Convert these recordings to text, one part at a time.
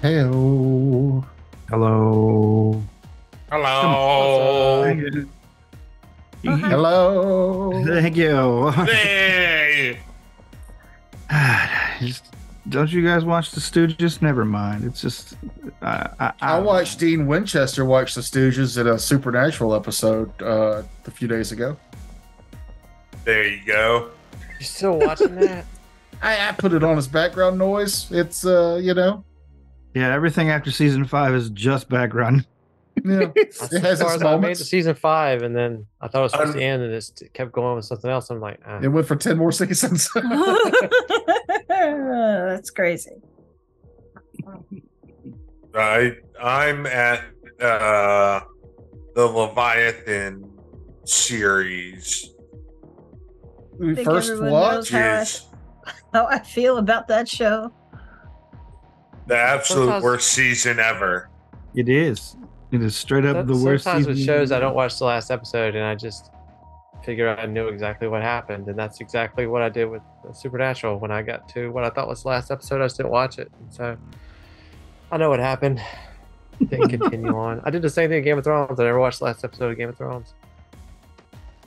Hello. Hello. Hello. Hello. Thank you. Hey. Don't you guys watch The Stooges? Never mind. It's just I watched Dean Winchester watch The Stooges in a Supernatural episode a few days ago. There you go. You're still watching that? I put it on as background noise. It's Yeah, everything after season 5 is just background. Yeah, it has its I made moments. to season 5, and then I thought it was supposed to end, and it kept going with something else. I'm like, It went for 10 more seasons. That's crazy. I'm at the Leviathan series. First everyone watch. knows how I feel about that show. The absolute Sometimes- worst season ever. It is. It is straight up the worst Sometimes season. with shows, I don't watch the last episode, and I just figure I knew exactly what happened, and that's exactly what I did with Supernatural. When I got to what I thought was the last episode, I just didn't watch it, and so I know what happened. Didn't continue on. I did the same thing in Game of Thrones. I never watched the last episode of Game of Thrones.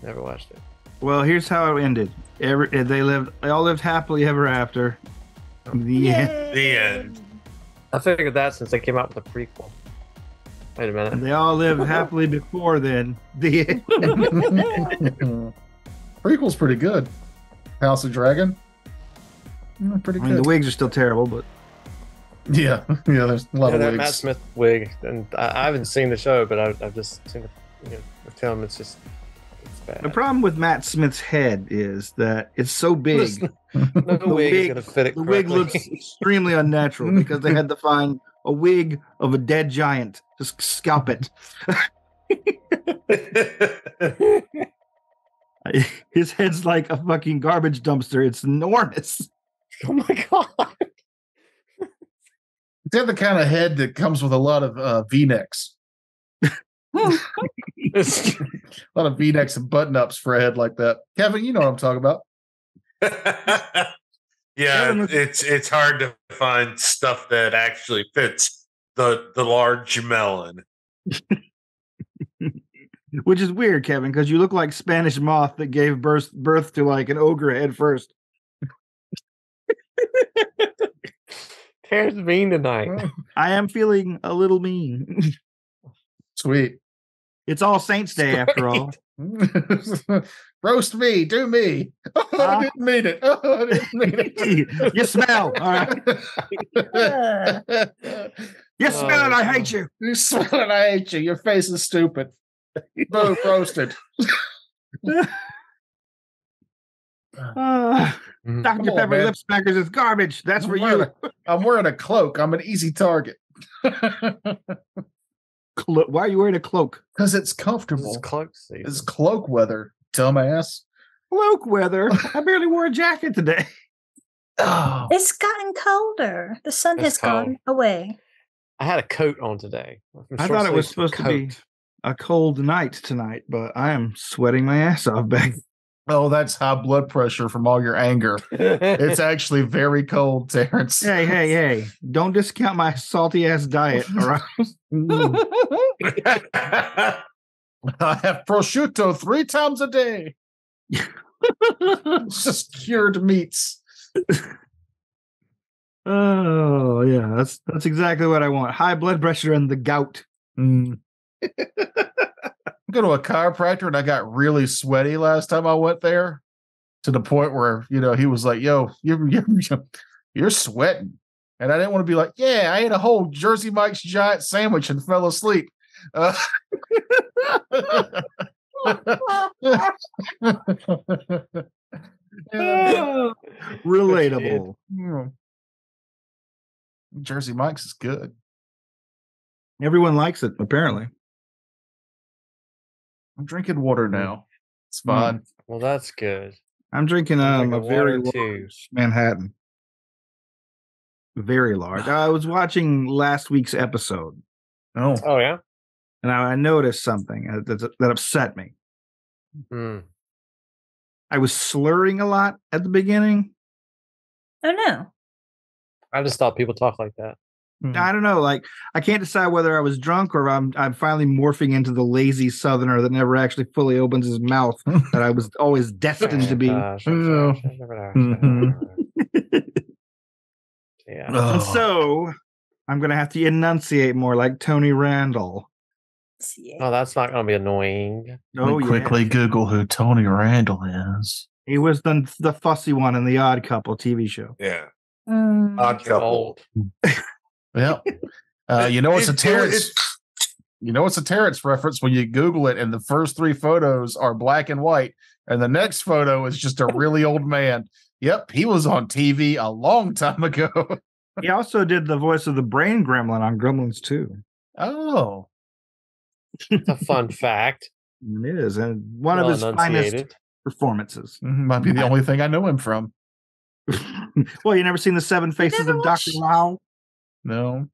Never watched it. Well, here's how it ended. They all lived happily ever after. The end. The end. I figured that since they came out with a prequel. Wait a minute. And they all lived happily before then. The end. Prequel's pretty good. House of Dragon. Pretty I mean, good. the wigs are still terrible, but Yeah, there's a lot of that wigs. Matt Smith wig, and I haven't seen the show, but I've just seen the film. It's bad. the problem with Matt Smith's head is that it's so big. No wig is gonna fit it. The wig looks extremely unnatural because they had to find a wig of a dead giant. Just scalp it. His head's like a fucking garbage dumpster. It's enormous. Oh my god! They have the kind of head that comes with a lot of V-necks. A lot of V-necks and button-ups for a head like that. Kevin, you know what I'm talking about. Yeah, it's hard to find stuff that actually fits the large melon. Which is weird, Kevin, because you look like Spanish moth that gave birth to like an ogre head first. Terance mean tonight. I am feeling a little mean. Sweet. It's All Saints Day after all. Roast me, do me. Oh, I didn't mean it. Oh, I didn't mean it. You smell. All right. You smell it. I hate you. You smell it. I hate you. Your face is stupid. Boom, roasted. Dr. Come on, Pepper man. Lip Smackers is garbage. That's for you. I'm wearing a cloak. I'm an easy target. Why are you wearing a cloak? Because it's comfortable. It's cloak season. It's cloak weather, dumbass. Cloak weather. I barely wore a jacket today. Oh, It's gotten colder. The sun It's has gone cold. away. I had a coat on today. I thought it was supposed to be a cold night tonight, but I am sweating my ass off back. oh, that's high blood pressure from all your anger. It's actually very cold, Terrence. Hey. Don't discount my salty ass diet, all right? I have prosciutto 3 times a day. It's just cured meats. Oh, yeah. That's exactly what I want. High blood pressure and the gout. I go to a chiropractor and I got really sweaty last time I went there, to the point where he was like, "Yo, you're sweating," and I didn't want to be like, "Yeah, I ate a whole Jersey Mike's giant sandwich and fell asleep." Relatable. Jersey Mike's is good. Everyone likes it, apparently. I'm drinking water now. It's fine. Well, that's good. I'm drinking Like a a very water too. large Manhattan. Very large. I was watching last week's episode, Oh, Oh yeah. and I noticed something that upset me. Mm. I was slurring a lot at the beginning. Oh no. I just thought people talk like that. I don't know. Like, I can't decide whether I was drunk or I'm finally morphing into the lazy Southerner that never actually fully opens his mouth that I was always destined to be. Gosh, Mhm. yeah. And Oh. so I'm going to have to enunciate more like Tony Randall. Yeah. Oh, that's not going to be annoying. Oh, Let me quickly Google who Tony Randall is. He was the fussy one in the Odd Couple TV show. Yeah. Mm. Odd You're couple. old. Well, you know it's a It- Terance. You know it's a Terance reference when you Google it, and the first 3 photos are black and white, and the next photo is just a really old man. Yep, he was on TV a long time ago. He also did the voice of the Brain Gremlin on Gremlins 2. Oh, It's a fun fact. It is, and one Well of his finest enunciated. performances. might be the only thing I know him from. Well, you never seen the 7 Faces never of Dr. watched- Lau? No.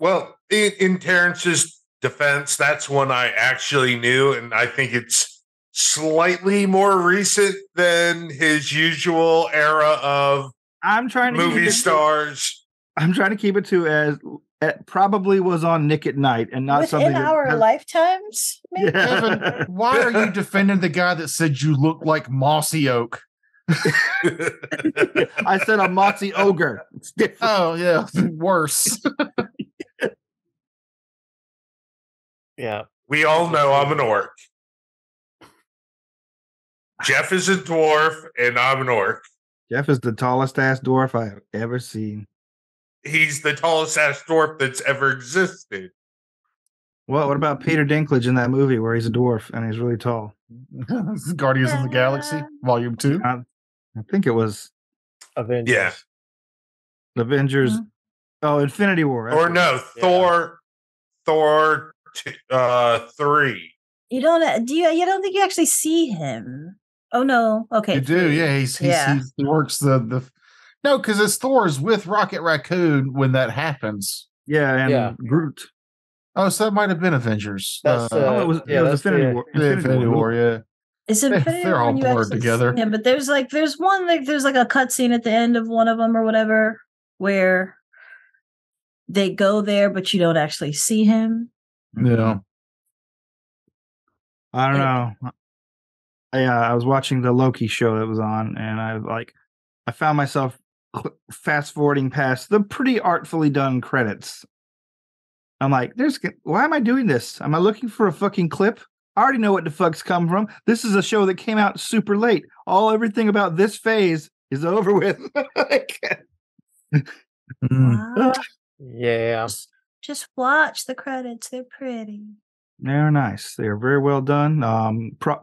Well, in Terrence's defense, that's one I actually knew, and I think it's slightly more recent than his usual era of I'm trying to movie keep it, stars. I'm trying to keep it to as it probably was on Nick at Night and not something Within that our has- lifetimes, maybe? Yeah. Why are you defending the guy that said you look like Mossy Oak? I said a mossy ogre. It's different. Oh, yeah, worse. Yeah. We all know I'm an orc. Jeff is a dwarf, and I'm an orc. Jeff is the tallest ass dwarf I have ever seen. He's the tallest ass dwarf that's ever existed. Well, what about Peter Dinklage in that movie where he's a dwarf and he's really tall? This is Guardians of the Galaxy, Volume 2. I think it was Avengers. Yeah. Avengers. Mhm. Oh, Infinity War. That's Or what- no, Yeah. Thor 3. You don't you don't think you actually see him? Oh no. Okay. You do, 3. yeah. He works the no, because it's Thor's with Rocket Raccoon when that happens. Yeah, and Yeah. Groot. Oh, so that might have been Avengers. That's, Oh, it was that's Infinity the- War. Infinity War, yeah. Is Infinity They're War all when you blurred actually together. see him? But there's like there's like a cutscene at the end of one of them or whatever where they go there, but you don't actually see him. Yeah. I don't Anyway. know. I was watching the Loki show that was on, and I found myself fast forwarding past the pretty artfully done credits. I'm like, why am I doing this? Am I looking for a fucking clip? I already know what the fuck's come from. This is a show that came out super late. Everything about this phase is over with. Mm. Wow. Yeah. Just watch the credits. They're pretty. They're nice. They are very well done.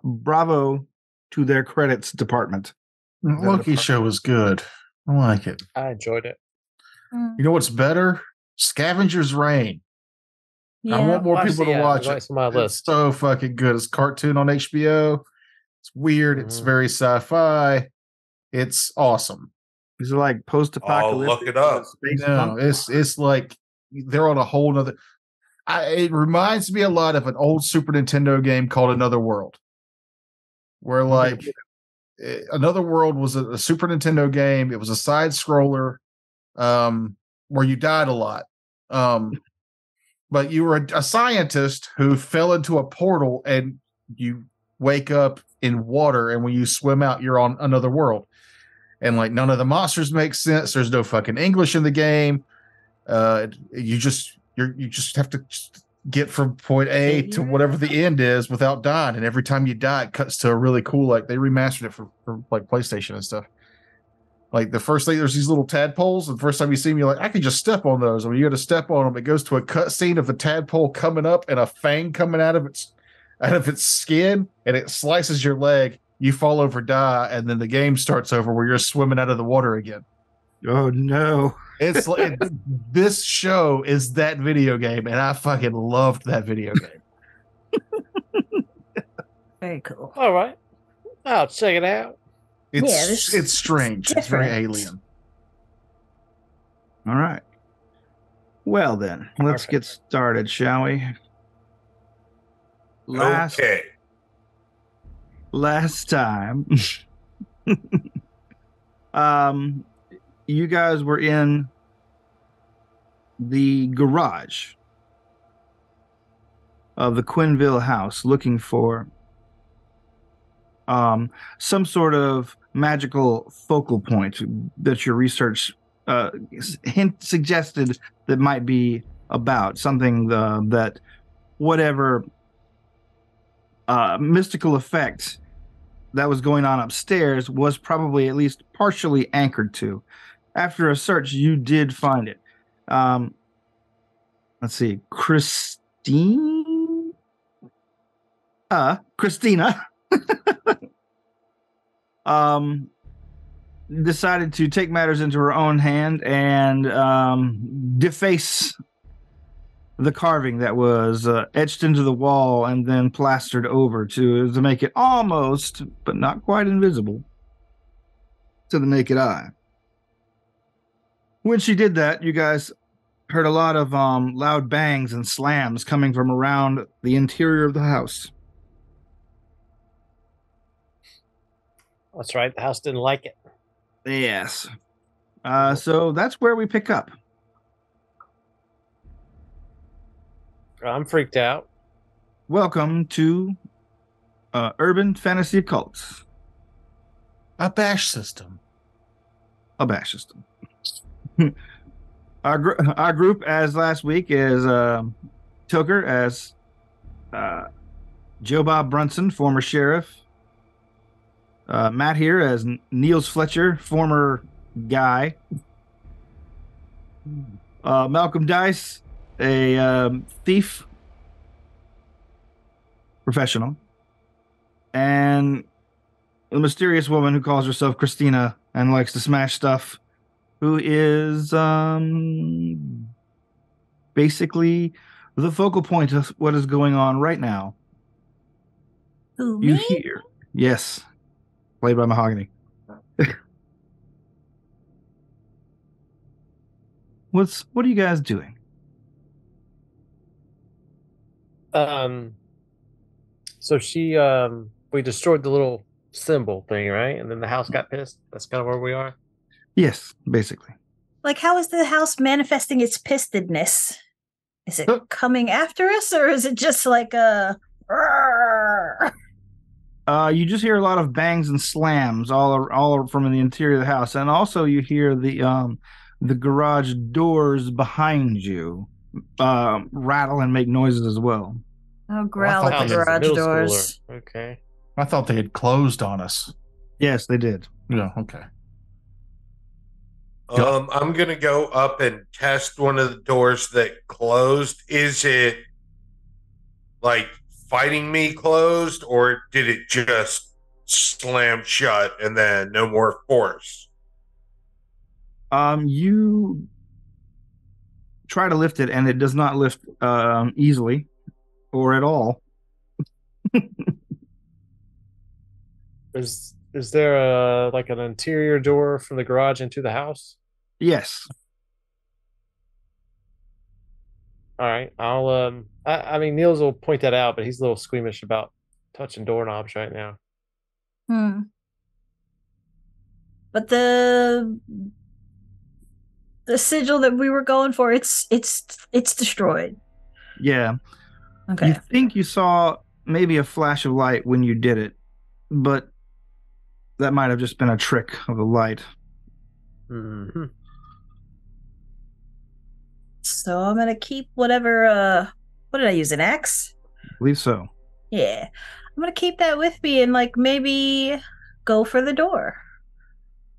Bravo to their credits department. Loki show was good. I like it. I enjoyed it. Mm. You know what's better? Scavenger's Reign. Yeah. I want more Watch people the, to watch it's it. on my It's list. so fucking good. It's a cartoon on HBO. It's weird. It's Mhm. very sci-fi. It's awesome. These are like post-apocalyptic. I'll look it up. Space No, punk. it's like they're on a whole nother. It reminds me a lot of an old Super Nintendo game called Another World, where like Another World was a Super Nintendo game. It was a side scroller, where you died a lot, but you were a scientist who fell into a portal and you wake up in water, and when you swim out, you're on another world. And like none of the monsters make sense. There's no fucking English in the game. You just have to get from point A to whatever the end is without dying. And every time you die, it cuts to a really cool, like they remastered it for like PlayStation and stuff. Like the first thing, there's these little tadpoles. And the first time you see them, you're like, I could just step on those. And when you go to step on them, it goes to a cut scene of the tadpole coming up and a fang coming out of its skin, and it slices your leg. You fall over, die, and then the game starts over where you're swimming out of the water again. Oh no. It's like this show is that video game, and I fucking loved that video game. Very cool. All right. I'll check it out. It's strange. It's very different. alien. All right. Well then, let's Perfect. get started, shall we? Okay. Last time, you guys were in the garage of the Quinville house looking for some sort of magical focal point that your research suggested that might be about something that whatever mystical effect that was going on upstairs was probably at least partially anchored to. After a search, you did find it. Let's see, Christina decided to take matters into her own hand and deface the carving that was etched into the wall and then plastered over to make it almost, but not quite invisible to the naked eye. When she did that, you guys heard a lot of loud bangs and slams coming from around the interior of the house. That's right. The house didn't like it. Yes. So that's where we pick up. I'm freaked out. Welcome to Urban Fantasy Occults. A bash system. A bash system. Our group, as last week, is Toker as Joe Bob Brunson, former sheriff. Matt here as Niels Fletcher, former guy. Malcolm Dice, a thief, professional. And the mysterious woman who calls herself Christina and likes to smash stuff, who is basically the focal point of what is going on right now. Who, You me? hear, yes, played by Mahogany. What are you guys doing? So she we destroyed the little symbol thing, right? And then the house got pissed. That's kind of where we are. Yes, basically. Like, how is the house manifesting its pistedness? Is it coming after us, or is it just like a... You just hear a lot of bangs and slams all from the interior of the house, and also you hear the garage doors behind you rattle and make noises as well. Oh, growl I at the thought garage Middle doors. schooler. Okay. I thought they had closed on us. Yes, they did. Yeah, okay. I'm gonna go up and test one of the doors that closed. Is it like fighting me closed, or did it just slam shut and then no more force? You try to lift it, and it does not lift easily or at all. Is there an interior door from the garage into the house? Yes. All right. I'll I mean Niels will point that out, but he's a little squeamish about touching doorknobs right now. But the sigil that we were going for, it's destroyed. Yeah. Okay. You think you saw maybe a flash of light when you did it, but that might have just been a trick of the light. Mm-hmm. So I'm gonna keep whatever. What did I use? An axe? I believe so. Yeah, I'm gonna keep that with me and like maybe go for the door.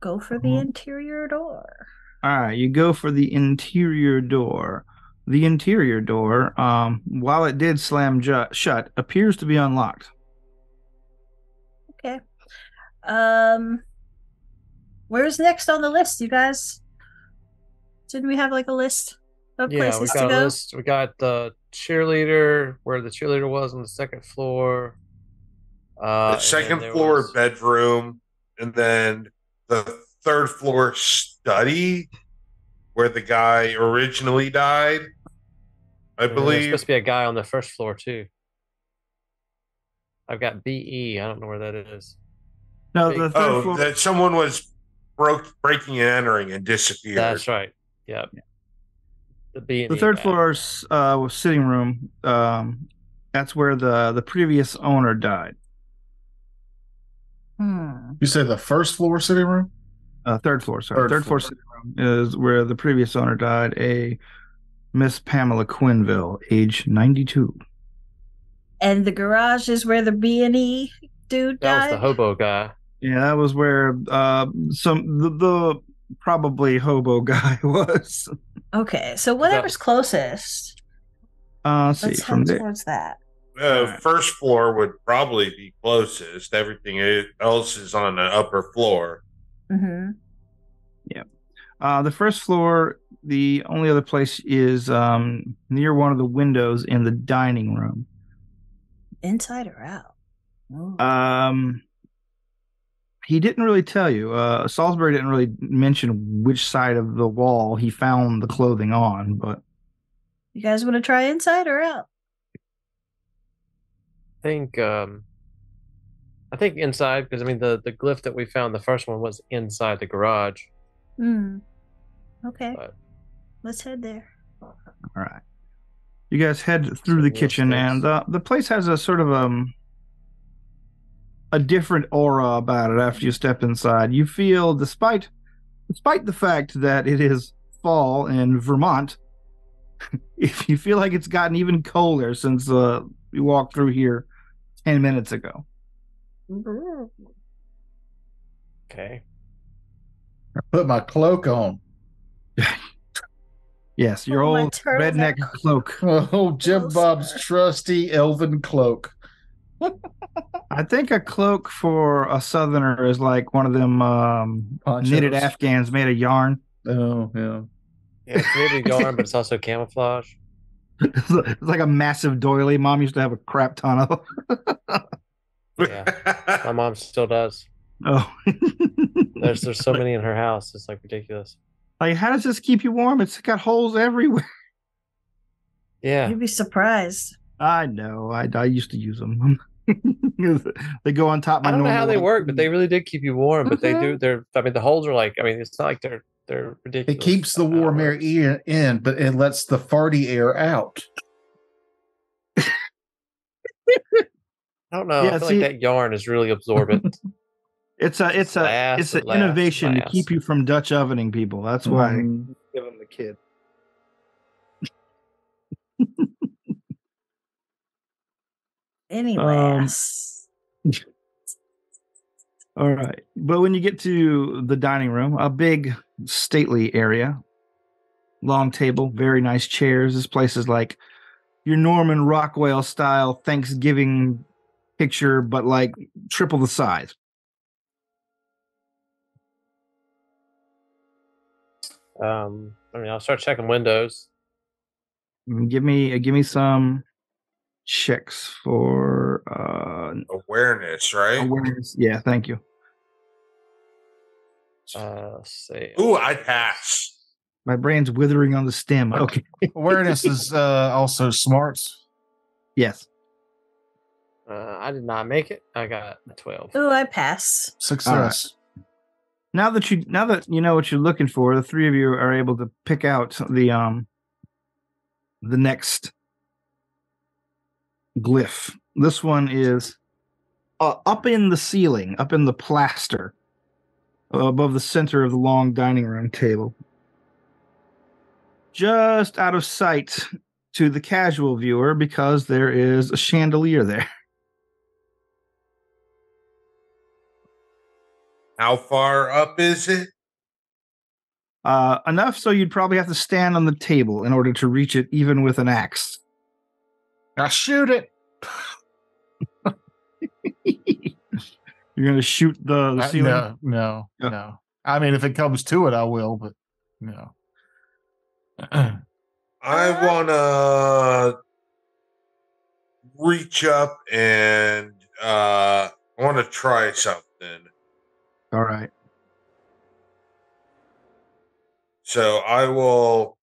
Go for the interior door. All right, you go for the interior door. The interior door, while it did slam shut, appears to be unlocked. Okay. Where's next on the list, you guys? Didn't we have like a list of Yeah, we places to got a go? list. We got the cheerleader, where the cheerleader was on the second floor. The second floor bedroom, and then the third floor study where the guy originally died. I There's believe supposed to be a guy on the first floor too. I've got BE. I don't know where that is. No, the third floor. that someone was breaking and entering and disappeared. That's right. Yep. The B&E The third guy. floor's sitting room. That's where the previous owner died. You say the first floor sitting room? Third floor, sorry. Third floor sitting room is where the previous owner died, a Miss Pamela Quinville, age 92. And the garage is where the B&E dude That was the died? hobo guy. Yeah, that was where the probably hobo guy was. Okay, so whatever's closest. Let's see, Let's from head there. towards that. Alright. First floor would probably be closest. Everything else is on the upper floor. Mm-hmm. The first floor, the only other place is near one of the windows in the dining room. Inside or out? Ooh. He didn't really tell you. Salisbury didn't really mention which side of the wall he found the clothing on, but You guys want to try inside or out? I think inside, because I mean the glyph that we found, the first one was inside the garage. Okay. But Let's head there. all right. You guys head through the kitchen, and the place has a sort of a different aura about it after you step inside. You feel, despite the fact that it is fall in Vermont, if you feel like it's gotten even colder since you walked through here 10 minutes ago. Okay. I put my cloak on. Yes, your my old turtleneck. redneck cloak. Oh, Jim Bob's trusty elven cloak. I think a cloak for a southerner is like one of them knitted Ponchos. Afghans made of yarn. Oh, yeah. Yeah, it's knitted yarn, but it's also camouflage. It's like a massive doily. Mom used to have a crap ton of. Yeah, my mom still does. Oh, There's so many in her house. It's like ridiculous. like, how does this keep you warm? It's got holes everywhere. Yeah, You'd be surprised. I know. I used to use them. They go on top of my I don't know how normal, they like, work, but they really did keep you warm. But they Mhm. do. I mean, the holes are like. I mean, it's not like they're ridiculous. It keeps the warm air in, but it lets the farty air out. I don't know. Yeah, I feel see- like that yarn is really absorbent. It's an innovation to keep you from Dutch ovening people. That's why I give them the kid. Anyway. All right. But when you get to the dining room, a big, stately area, long table, very nice chairs. This place is like your Norman Rockwell style Thanksgiving picture, but like triple the size. I mean, I'll start checking windows. Give me some checks for Awareness, right? awareness. Yeah, thank you. Let's see. Ooh, I pass. My brain's withering on the stem. Okay. Awareness is also smarts. Yes. I did not make it. I got a 12. Ooh, I pass. Success. Now that you know what you're looking for, the three of you are able to pick out the next glyph. This one is up in the ceiling, up in the plaster, above the center of the long dining room table. Just out of sight to the casual viewer because there is a chandelier there. How far up is it? Enough so you'd probably have to stand on the table in order to reach it, even with an axe. Now shoot it. You're gonna shoot the ceiling? No. Oh. No. I mean, if it comes to it, I will, but no. I want to reach up and I want to try something. All right. So I will,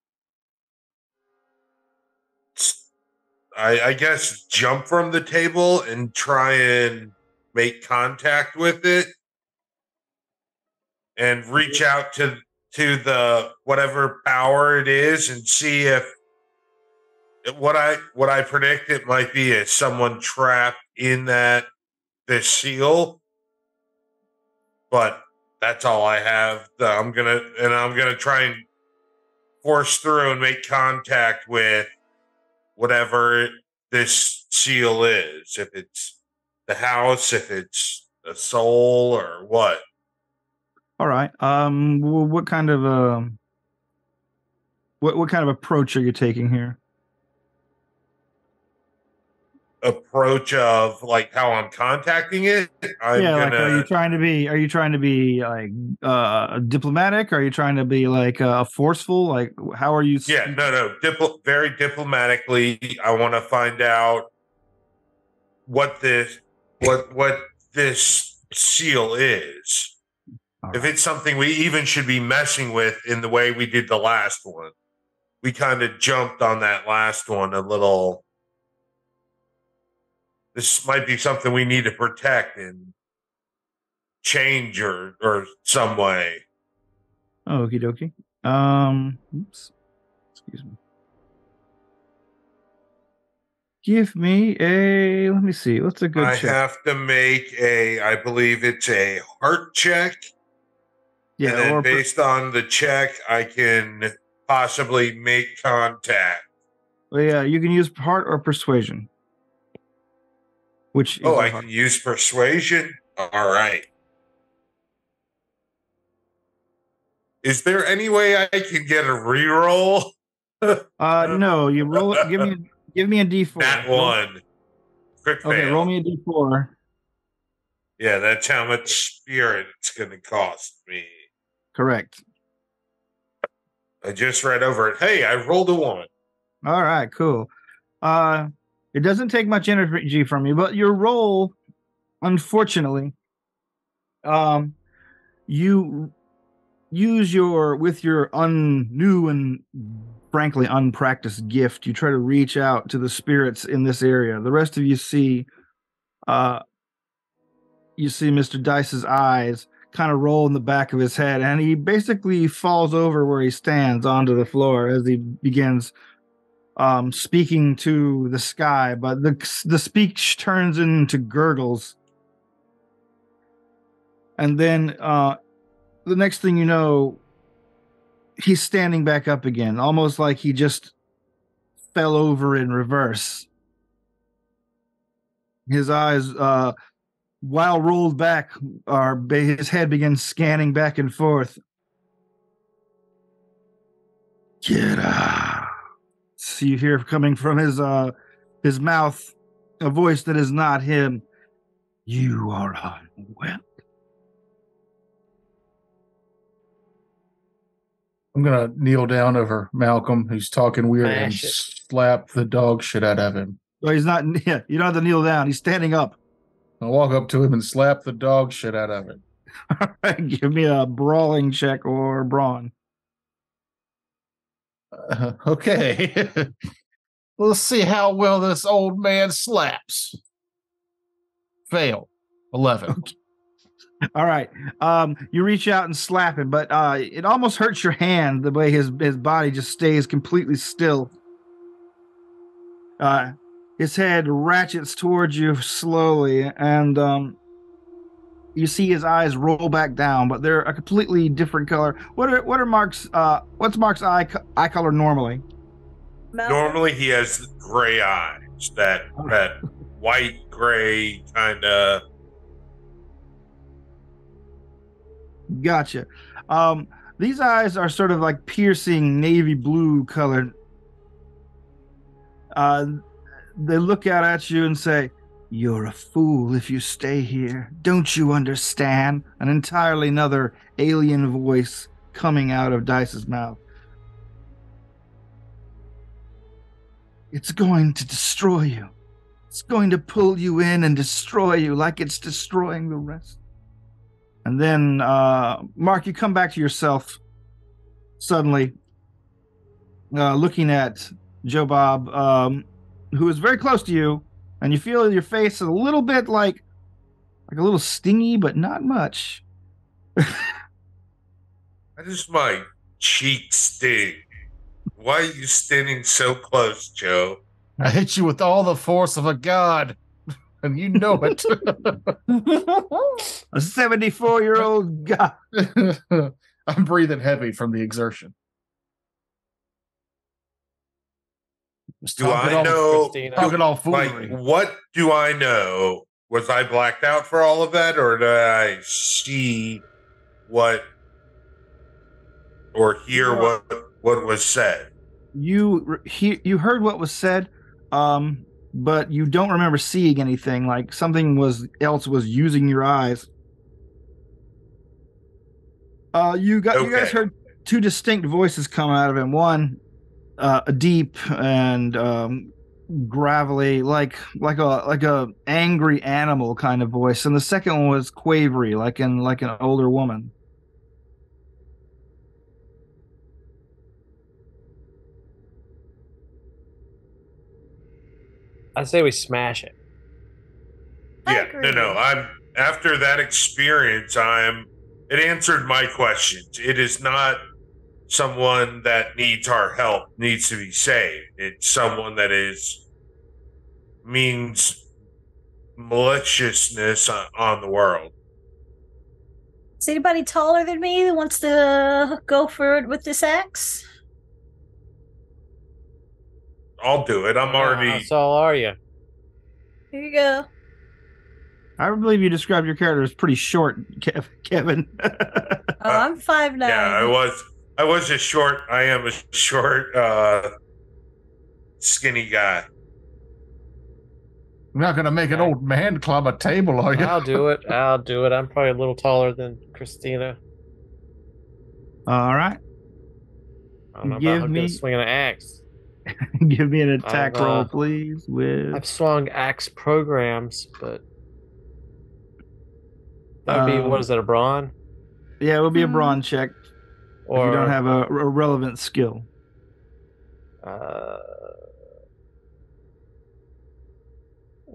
I guess, jump from the table and try and make contact with it and reach out to to the whatever power it is and see if what I predict it might be is someone trapped in this seal. But that's all I have. I'm gonna try and force through and make contact with whatever this seal is. If it's the house, if it's a soul, or what. All right. What kind of what kind of approach are you taking here? Approach of like how I'm contacting it. Like, are you trying to be like diplomatic? Are you trying to be like forceful? Like, how are you? Yeah, no, very diplomatically. I want to find out what this seal is. If it's something we even should be messing with in the way we did the last one. We kind of jumped on that last one a little. This might be something we need to protect and change or some way. Okie dokie. Oops. Excuse me. Give me a. Let me see. What's a good check? I have to make I believe it's a heart check. Yeah, and then based on the check, I can possibly make contact. Well, yeah, you can use heart or persuasion. Which? I can use persuasion. All right. Is there any way I can get a reroll? No. You roll. Give me a D4. That one. Quick fail. Okay, roll me a D4. Yeah, that's how much spirit it's going to cost me. Correct. I just read over it. Hey, I rolled a 1. All right, cool. It doesn't take much energy from you, but your roll, unfortunately, you use with your new and frankly unpracticed gift, you try to reach out to the spirits in this area. The rest of you see Mr. Dice's eyes kind of roll in the back of his head, and he basically falls over where he stands onto the floor as he begins speaking to the sky, but the speech turns into gurgles. And then the next thing you know, he's standing back up again, almost like he just fell over in reverse. His eyes, while rolled back, his head begins scanning back and forth. Get out. So you hear coming from his mouth a voice that is not him. You are unwell. I'm gonna kneel down over Malcolm, who's talking weird, and Smash it. slap the dog shit out of him. Well, he's not. Yeah, you don't have to kneel down. He's standing up. I walk up to him and slap the dog shit out of him. All right, give me a brawling check or brawn. Okay. Let's see how well this old man slaps. Fail. 11. All right. You reach out and slap him, but it almost hurts your hand the way his body just stays completely still. His head ratchets towards you slowly, and you see his eyes roll back down, but they're a completely different color. What's Mark's eye color normally? Normally he has gray eyes, that white gray kind of. Gotcha. These eyes are sort of like piercing navy blue colored. They look out at you and say, "You're a fool if you stay here. Don't you understand?" An entirely another alien voice coming out of Dice's mouth. It's going to destroy you. It's going to pull you in and destroy you like it's destroying the rest. And then, Mark, you come back to yourself suddenly, looking at Joe Bob, who is very close to you, and you feel your face a little bit like a little stingy, but not much. How does my cheek sting? Why are you standing so close, Joe? I hit you with all the force of a god, and you know it. A 74-year-old guy. I'm breathing heavy from the exertion. Do I know? Talking all Like, foolery. what do I know? Was I blacked out for all of that, or did I see what or hear what was said? You heard what was said, but you don't remember seeing anything. Like something else was using your eyes. You guys heard two distinct voices come out of him. One, a deep and gravelly, like a angry animal kind of voice, and the second one was quavery, like an older woman. I say we smash it. Yeah, no. I'm after that experience. It answered my questions. It is not someone that needs our help, needs to be saved. It's someone that means maliciousness on the world. Is anybody taller than me that wants to go for it with this axe? I'll do it. I'm already. How tall are you? Here you go. I believe you described your character as pretty short, Kevin. I'm 5'9". Yeah, I was a short. I am a short, skinny guy. You're not going to make an old man climb a table, are you? I'll do it. I'm probably a little taller than Christina. All right. I don't know about how good swinging an axe. Give me an attack roll, please. I've swung axe programs, but that would be, what is that, a brawn? Yeah, it would be a brawn check. Or if you don't have a relevant skill. I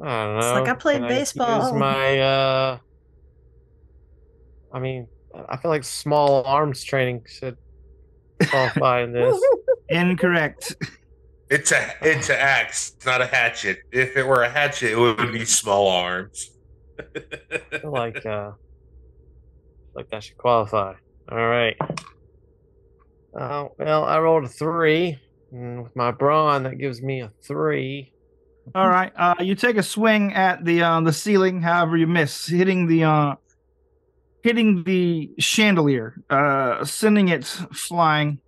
don't know. It's like I played baseball. Use my, I mean, I feel like small arms training should qualify in this. Incorrect. It's an axe, not a hatchet. If it were a hatchet, it would be small arms. I feel like that should qualify. All right. Oh, well, I rolled a 3. And with my brawn, that gives me a 3. All right. You take a swing at the ceiling. However, you miss, hitting the chandelier, sending it flying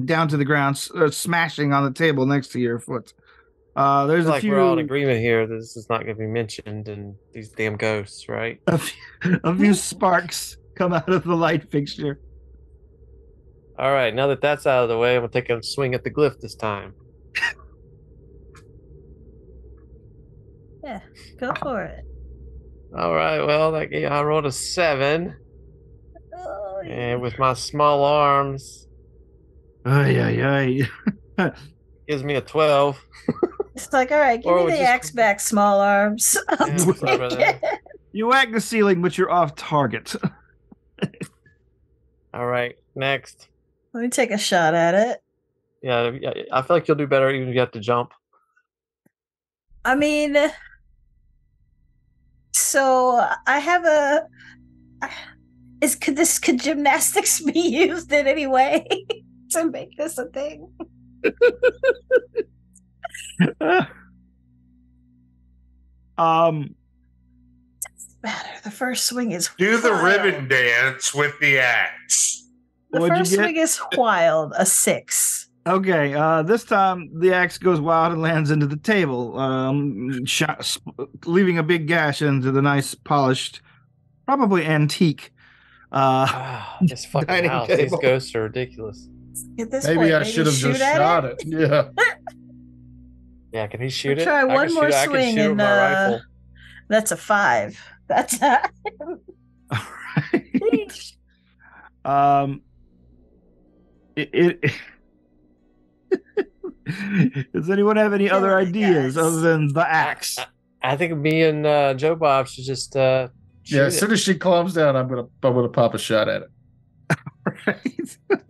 down to the ground, smashing on the table next to your foot. There's a few. We're all in agreement here. This is not going to be mentioned in these damn ghosts, right? A few sparks come out of the light fixture. All right. Now that that's out of the way, I'm going to take a swing at the glyph this time. Yeah, go for it. All right. Well, I rolled a 7. Oh, yeah. And with my small arms, Ay. gives me a 12. It's like, all right, give me the axe back, small arms. You whack the ceiling, but you're off target. All right, next. Let me take a shot at it. Yeah, I feel like you'll do better even if you have to jump. I mean, so I have could gymnastics be used in any way to make this a thing? Doesn't matter. The first swing is do the wild. ribbon dance with the axe. The first swing is wild, a 6. Okay, this time the axe goes wild and lands into the table, leaving a big gash into the nice, polished, probably antique. This fucking house. Table. These ghosts are ridiculous. Maybe I should have just shot it. Yeah. Yeah, can he shoot it? Try one more swing I can shoot and my rifle. That's a 5. That's All right. Does anyone have any other ideas other than the axe? I think me and Joe Bob should just as soon as she calms down, I'm gonna pop a shot at it.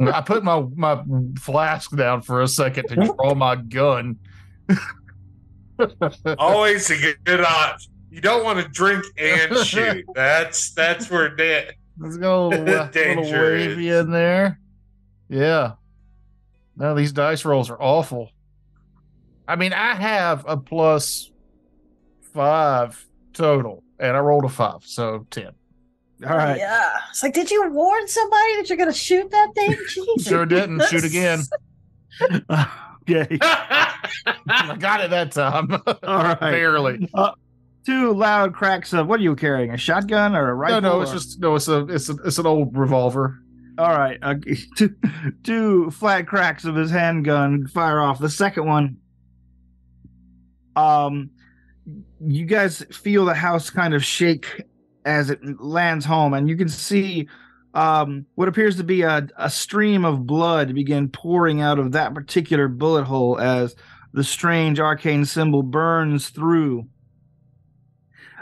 I put my flask down for a second to draw my gun. Always a good option. You don't want to drink and shoot. That's where Let's go a little Danger wavy is. in there. Yeah. No, these dice rolls are awful. I mean, I have a +5 total, and I rolled a 5, so 10. All right. Yeah. It's like, did you warn somebody that you're going to shoot that thing? Jesus. Sure didn't. Shoot again. Okay. I got it that time. All right. Barely. 2 loud cracks of, what are you carrying? A shotgun or a rifle? No, it's an old revolver. All right. Two flat cracks of his handgun fire off. The second one, you guys feel the house kind of shake as it lands home, and you can see what appears to be a stream of blood begin pouring out of that particular bullet hole as the strange arcane symbol burns through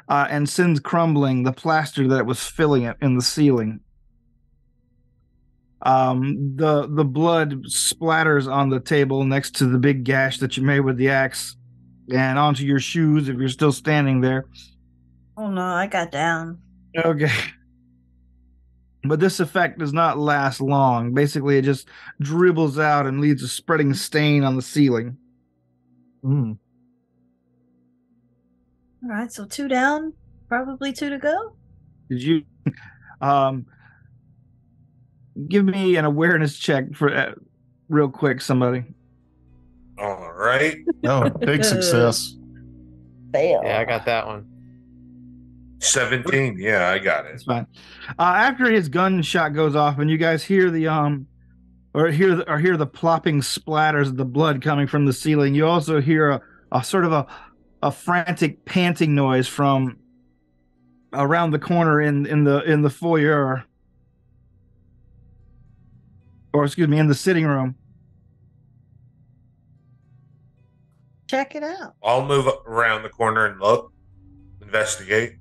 and sends crumbling the plaster that was filling it in the ceiling. The blood splatters on the table next to the big gash that you made with the axe and onto your shoes if you're still standing there. Oh no, I got down. Okay. But this effect does not last long. Basically, it just dribbles out and leaves a spreading stain on the ceiling. All right, so 2 down, probably 2 to go. Did you give me an awareness check for real quick, somebody? All right. Oh, big success. Fail. Yeah, I got that one. 17. Yeah, I got it. It's fine. After his gunshot goes off, and you guys hear the hear the plopping splatters of the blood coming from the ceiling, you also hear a sort of a frantic panting noise from around the corner in the foyer, or excuse me, in the sitting room. Check it out. I'll move around the corner and look, investigate.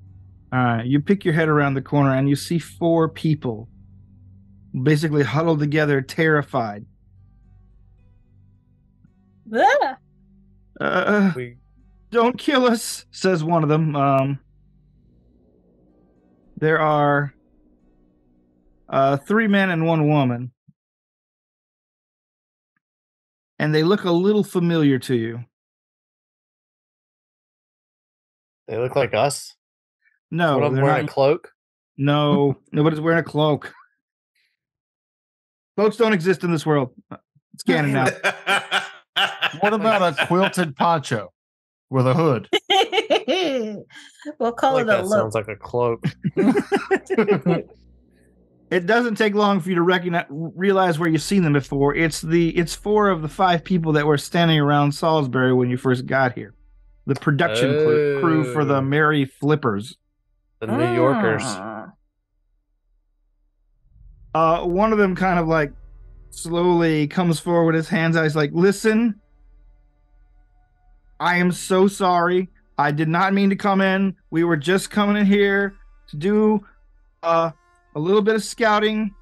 All right, you pick your head around the corner and you see 4 people basically huddled together, terrified. Ah, Don't kill us, says one of them. There are 3 men and 1 woman. And they look a little familiar to you. They look like us. No, One of them they're wearing not. a cloak. No, nobody's wearing a cloak. Cloaks don't exist in this world. It's canon now. What about a quilted poncho with a hood? we'll call Like it a that look. sounds like a cloak. It doesn't take long for you to realize where you've seen them before. It's 4 of the 5 people that were standing around Salisbury when you first got here. The production crew for the Merry Flippers. The New Yorkers. One of them kind of like slowly comes forward with his hands out. He's like, listen, I am so sorry. I did not mean to come in. We were just coming in here to do a little bit of scouting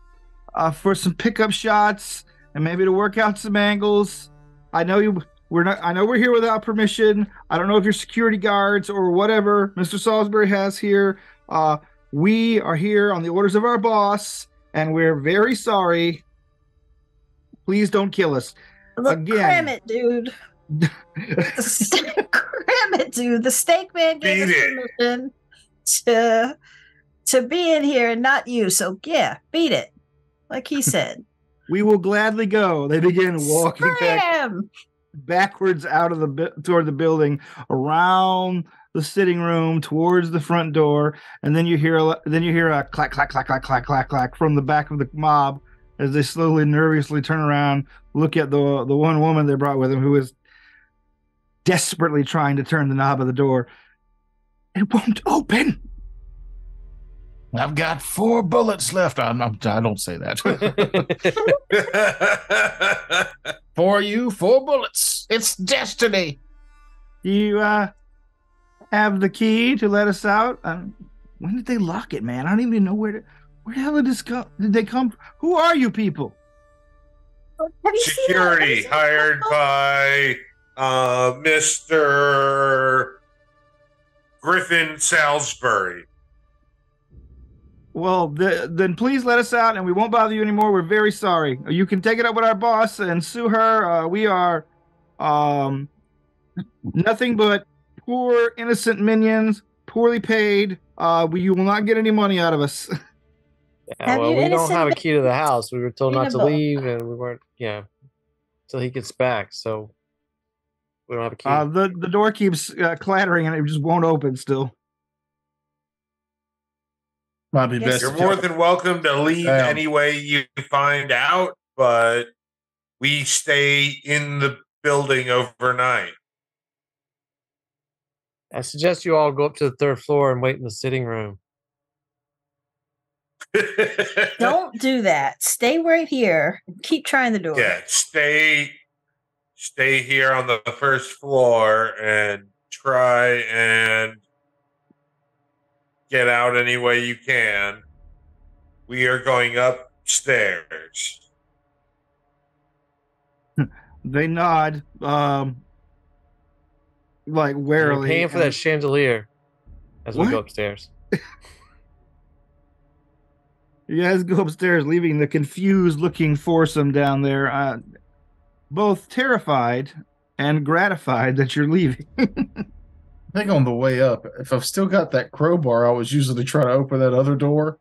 for some pickup shots and maybe to work out some angles. I know we're here without permission. I don't know if you're security guards or whatever Mr. Salisbury has here. We are here on the orders of our boss, and we're very sorry. Please don't kill us. Look, Again. cram it, dude. Cram it, dude. The steak man gave us permission to be in here and not you. So yeah, beat it. Like he said. We will gladly go. They begin walking backwards out of toward the building, around the sitting room, towards the front door, and then you hear a clack, clack, clack, clack, clack, clack, clack from the back of the mob as they slowly, nervously turn around, look at the one woman they brought with them who is desperately trying to turn the knob of the door. It won't open. I've got 4 bullets left. I don't say that. For you, 4 bullets. It's destiny. Do you have the key to let us out? When did they lock it, man? I don't even know where to. Where the hell did they come? Who are you people? Have you Security seen hired by Mr. Griffin Salisbury. Well, then please let us out, and we won't bother you anymore. We're very sorry. You can take it up with our boss and sue her. We are nothing but poor, innocent minions, poorly paid. You will not get any money out of us. Yeah, Have well, you we don't innocent have a key to the house. We were told not to Reasonable. leave, and we weren't. Yeah, till he gets back. So we don't have a key. The door keeps clattering, and it just won't open still. Might be Yes. best. You're if more y'all- than welcome to leave Damn. any way you find out, but we stay in the building overnight. I suggest you all go up to the third floor and wait in the sitting room. Don't do that. Stay right here. Keep trying the door. Yeah, stay here on the first floor and try and get out any way you can. We are going upstairs. They nod, like We're warily. paying for that chandelier as we What? go upstairs. You guys go upstairs, leaving the confused-looking foursome down there, both terrified and gratified that you're leaving. I think on the way up, if I've still got that crowbar I was using to try to open that other door,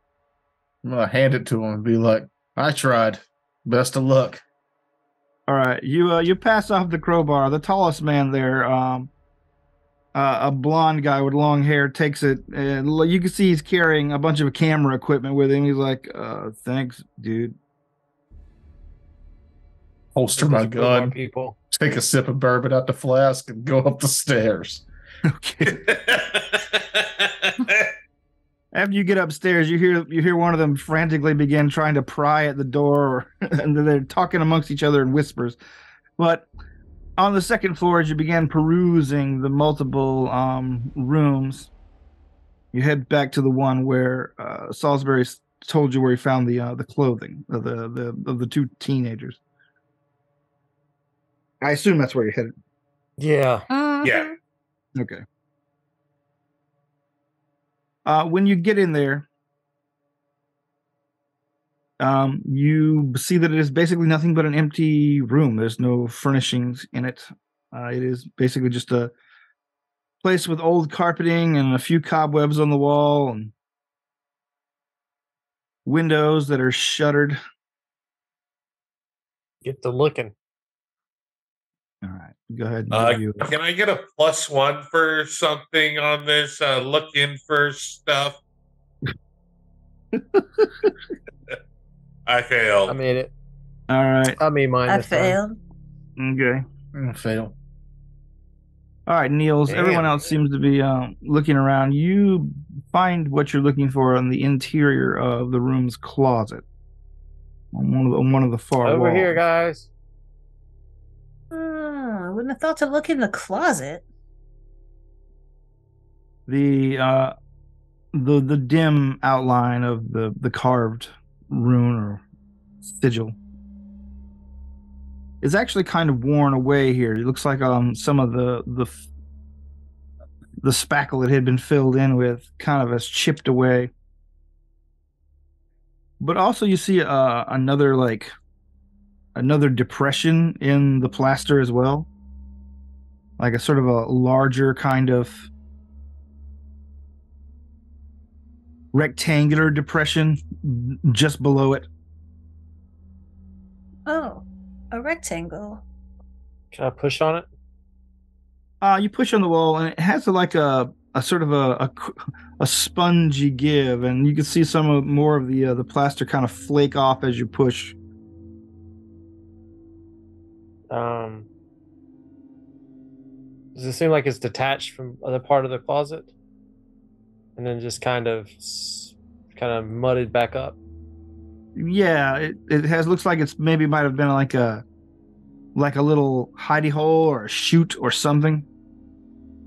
I'm gonna hand it to him and be like, "I tried. Best of luck." All right, you pass off the crowbar. The tallest man there, a blonde guy with long hair, takes it, and you can see he's carrying a bunch of camera equipment with him. He's like, "Thanks, dude." Holster my Just put more gun, people. take a sip of bourbon out the flask, and go up the stairs. Okay. After you get upstairs, you hear one of them frantically begin trying to pry at the door, and they're talking amongst each other in whispers. But on the second floor, as you begin perusing the multiple rooms, you head back to the one where Salisbury told you where he found the clothing of the two teenagers. I assume that's where you're headed. Yeah. Yeah. Okay. When you get in there, you see that it is basically nothing but an empty room. There's no furnishings in it. It is basically just a place with old carpeting and a few cobwebs on the wall and windows that are shuttered. Get to looking. All right, go ahead. And review it. Can I get a +1 for something on this? Looking for stuff. I failed. I made it. All right. I made mine. I this time. failed. Okay. I'm gonna fail. All right, Niels. Damn. Everyone else seems to be looking around. You find what you're looking for on the interior of the room's closet, on one of the far Over walls. here, guys. I wouldn't have thought to look in the closet. The dim outline of the carved rune or sigil is actually kind of worn away here. It looks like some of the spackle it had been filled in with kind of has chipped away. But also you see another depression in the plaster as well. Like a sort of a larger kind of rectangular depression just below it. Oh, a rectangle. Can I push on it? You push on the wall, and it has like a sort of a spongy give, and you can see more of the plaster kind of flake off as you push. Does it seem like it's detached from other part of the closet, and then just kind of mudded back up? Yeah, it looks like it's maybe might have been like a little hidey hole or a chute or something.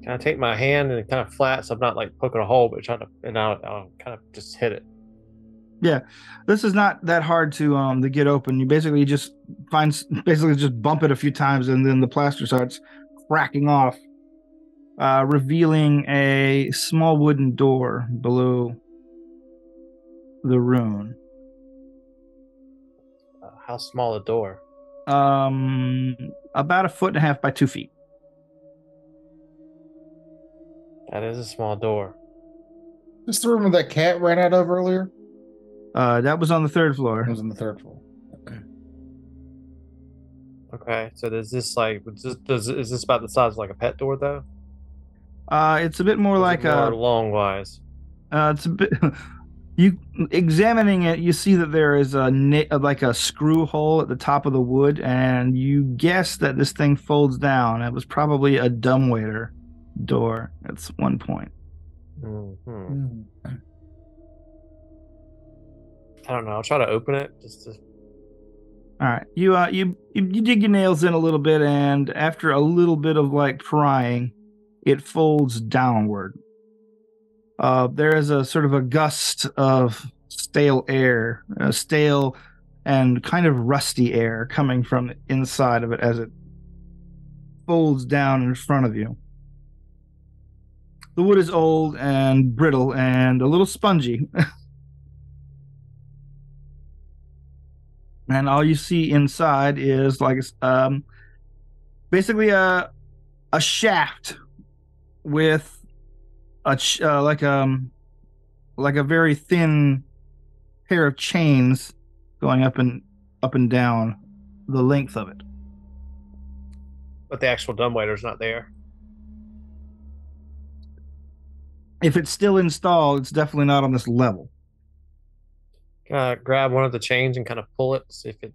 Can I take my hand and kind of flat so I'm not like poking a hole, but trying to, and I'll kind of just hit it. Yeah, this is not that hard to get open. You basically just bump it a few times, and then the plaster starts cracking off, revealing a small wooden door below the rune. How small a door? About 1.5 feet by 2 feet. That is a small door. This the room where that cat ran out of earlier? That was on the 3rd floor. It was on the 3rd floor. Okay. Okay, so is this about the size of like a pet door though? It's a bit more like more long wise. It's a bit. You examining it, you see that there is like a screw hole at the top of the wood, and you guess that this thing folds down. It was probably a dumbwaiter door at one point. Mm-hmm. I don't know. I'll try to open it just to. All right, you dig your nails in a little bit, and after a little bit of like prying, it folds downward. There is a sort of a gust of stale air, stale and kind of rusty air coming from the inside of it as it folds down in front of you. The wood is old and brittle and a little spongy. And all you see inside is like basically a shaft with like a very thin pair of chains going up and down the length of it. But the actual dumbwaiter's not there. If it's still installed, it's definitely not on this level. Grab one of the chains and kind of pull it, see if it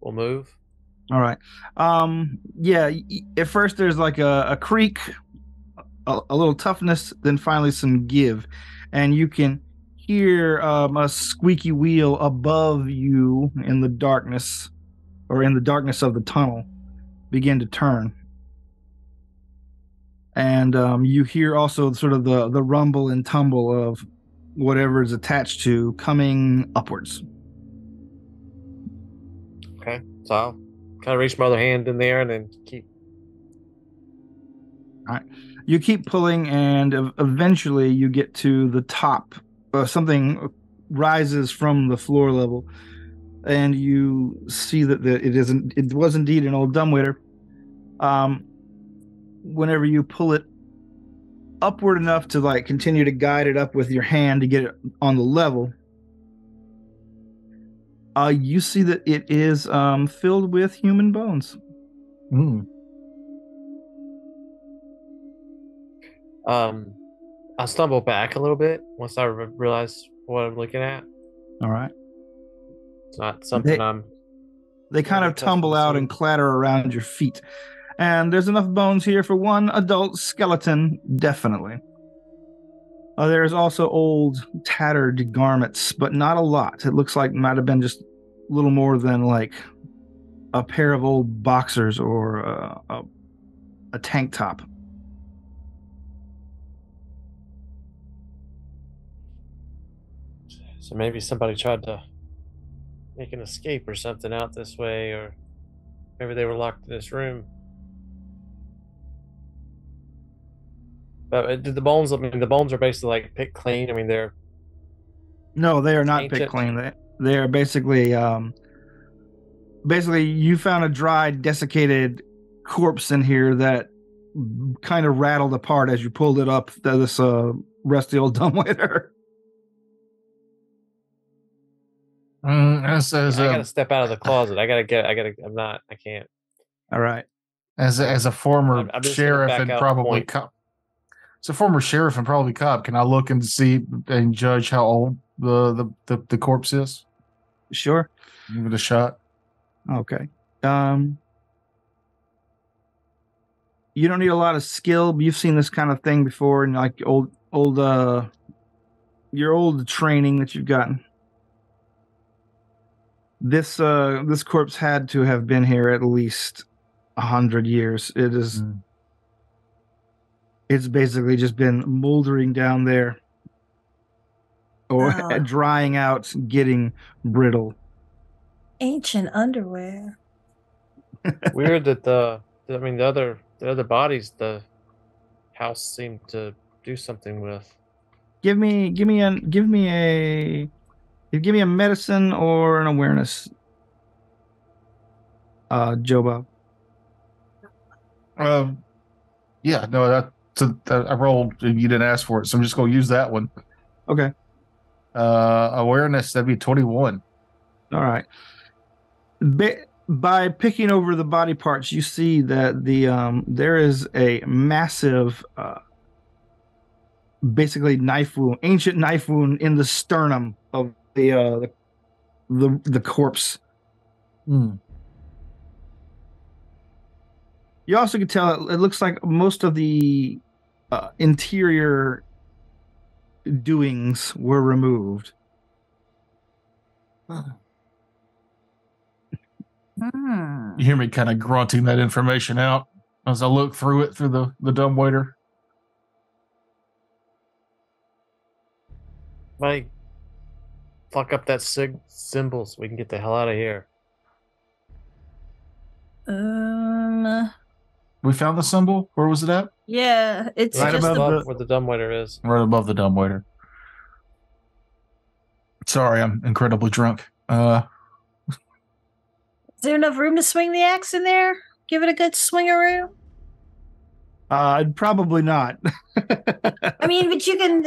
will move. All right. Yeah. At first, there's like a creak, a little toughness, then finally some give, and you can hear a squeaky wheel above you in the darkness, or in the darkness of the tunnel, begin to turn. And you hear also sort of the rumble and tumble of whatever is attached to coming upwards. Okay, so I'll kind of reach my other hand in there and then keep. All right. You keep pulling, and eventually you get to the top. Something rises from the floor level, and you see that it was indeed an old dumbwaiter. Whenever you pull it upward enough to like continue to guide it up with your hand to get it on the level, you see that it is filled with human bones. I'll stumble back a little bit once I realize what I'm looking at. All right. It's not something They kind of tumble out and clatter around your feet. And there's enough bones here for one adult skeleton, definitely. There's also old, tattered garments, but not a lot. It looks like it might have been just a little more than like a pair of old boxers or a tank top. So maybe somebody tried to make an escape or something out this way, or maybe they were locked in this room. But did the bones? I mean, the bones are basically like picked clean. I mean, they're no, they are not ancient. picked clean. They are basically you found a dried, desiccated corpse in here that kind of rattled apart as you pulled it up. This rusty old dumbwaiter. I gotta step out of the closet. I can't. All right. As a former sheriff and probably cop. As a former sheriff and probably cop, can I look and see and judge how old the corpse is? Sure. Give it a shot. Okay. You don't need a lot of skill. You've seen this kind of thing before in like your old training that you've gotten. This corpse had to have been here at least 100 years. It is. It's basically just been moldering down there. or Oh. drying out, getting brittle. Ancient underwear. Weird that the other bodies the house seemed to do something with. Give me a medicine or an awareness, Joe Bob. Yeah, no, that I rolled. You didn't ask for it, so I'm just going to use that one. Okay. Awareness, that'd be 21. All right. By picking over the body parts, you see that there is a massive, basically ancient knife wound in the sternum of the corpse. You also can tell it looks like most of the interior doings were removed. You hear me kind of grunting that information out as I look through it through the dumbwaiter. Like, fuck up that symbol so we can get the hell out of here. We found the symbol. Where was it at? Yeah, it's Right just above Where the dumbwaiter is. Right above the dumbwaiter. Sorry, I'm incredibly drunk. Is there enough room to swing the axe in there? Give it a good swingaroo? Probably not. I mean, but you can.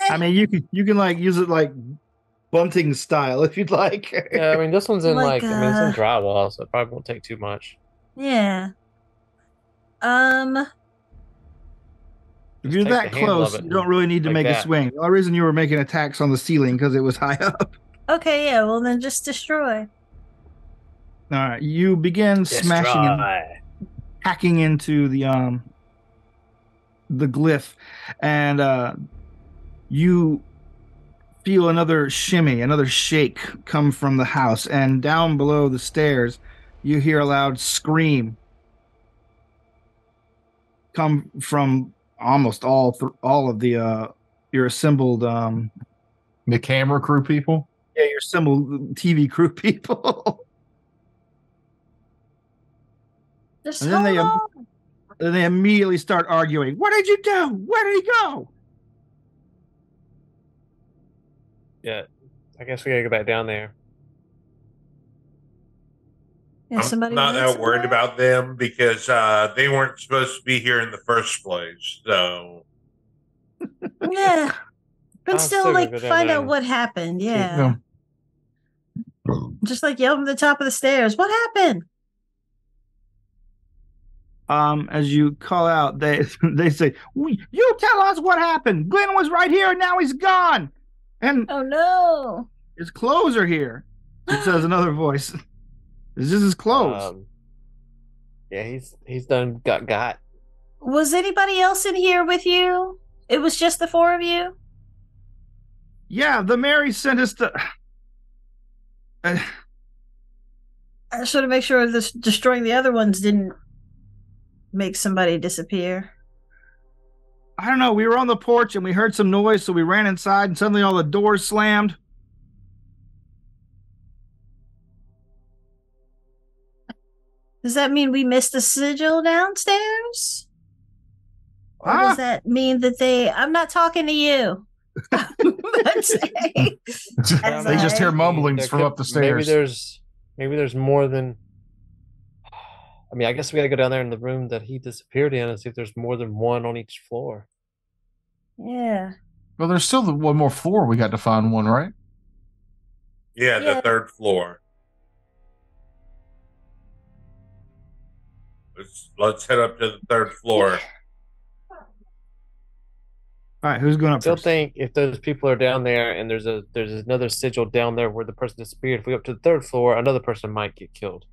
I mean, you can like use it like bunting style if you'd like. Yeah, I mean this one's in Like, it's in drywall, so it probably won't take too much. Yeah. If you're take that the handle of close, it you don't really need to like make a that. swing. The only reason you were making attacks on the ceiling because it was high up. Okay, yeah, well then just destroy. All right, you begin smashing and hacking into the glyph, and you feel another shimmy, another shake come from the house, and down below the stairs, you hear a loud scream come from almost all of the your assembled The camera crew people. yeah, your assembled TV crew people. Just And then hold on. they immediately start arguing. What did you do? Where did he go? Yeah. I guess we gotta go back down there. Yeah, I'm not that worried about them because they weren't supposed to be here in the first place. So Yeah. But I'll still, still like, go down find there out and what happened. You Yeah. know, Just like yell from the top of the stairs. What happened? As you call out, they say, "You tell us what happened. Glenn was right here, and now he's gone, and Oh no. his clothes are here." It says another voice. Is this his clothes? Yeah, he's done got. Was anybody else in here with you? It was just the four of you? Yeah, the Mary sent us to. I just want to make sure this destroying the other ones didn't make somebody disappear. I don't know. We were on the porch and we heard some noise, so we ran inside, and suddenly all the doors slammed. Does that mean we missed the sigil downstairs? Or does that mean that I'm not talking to you. they just hear mumblings from up the stairs. Maybe there's more than. I mean, I guess we gotta go down there in the room that he disappeared in and see if there's more than one on each floor. Yeah. Well, there's still one more floor. We got to find one, right? yeah, the third floor. Let's head up to the third floor. All right, who's going I up still first? think if those people are down there and there's another sigil down there where the person disappeared, if we go up to the third floor, another person might get killed.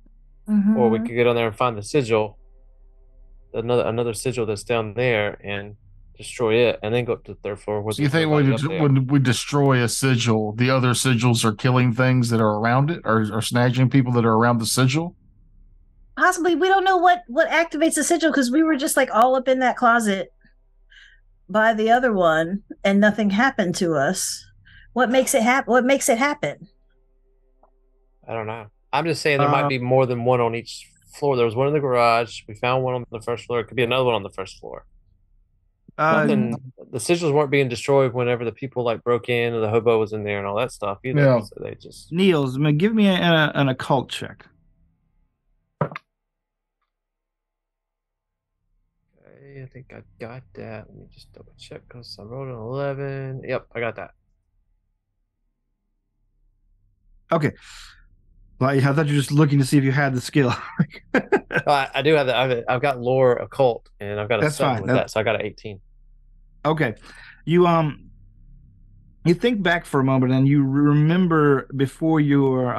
Mm-hmm. Or we could go down there and find the sigil, another sigil that's down there, and destroy it, and then go up to the third floor. So you think when we destroy a sigil, the other sigils are killing things that are around it, or snatching people that are around the sigil? Possibly. We don't know what activates the sigil because we were just like all up in that closet. by the other one and nothing happened to us. What makes it happen? What makes it happen? I don't know. I'm just saying there might be more than one on each floor. There was one in the garage. We found one on the first floor. It could be another one on the first floor. Nothing. The sigils weren't being destroyed whenever the people like broke in and the hobo was in there and all that stuff either. Yeah. So they just Niels, give me an occult check. I think I got that. Let me just double check because I rolled an 11. Yep, I got that. Okay. Well, I thought you were just looking to see if you had the skill. I do have that. I've got lore occult, and I've got a That's 7 fine. with that, so I got an 18. Okay. You think back for a moment and you remember before you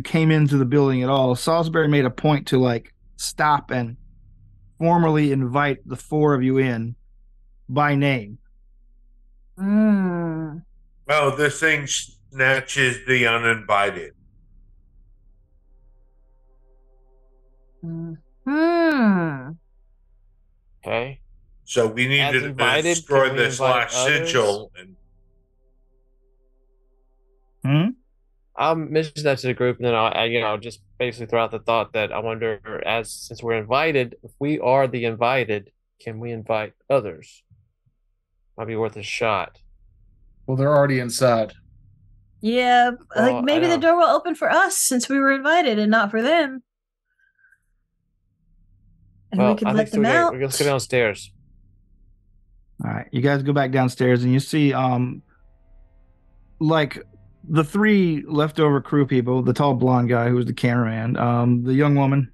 came into the building at all, Salisbury made a point to like stop and formally invite the four of you in by name. Mm. Oh, this thing snatches the uninvited. Hmm. Okay. So we need As to invited, destroy can we this invite last others? sigil. And I'll mention that to the group, and then I'll just basically throw out the thought that I wonder, since we're invited, if we are the invited, can we invite others? Might be worth a shot. Well, they're already inside. Yeah, Well, like maybe I the know. door will open for us since we were invited and not for them. And we could let them out. Let's go downstairs. All right. You guys go back downstairs and you see like the three leftover crew people, the tall blonde guy who was the cameraman, the young woman.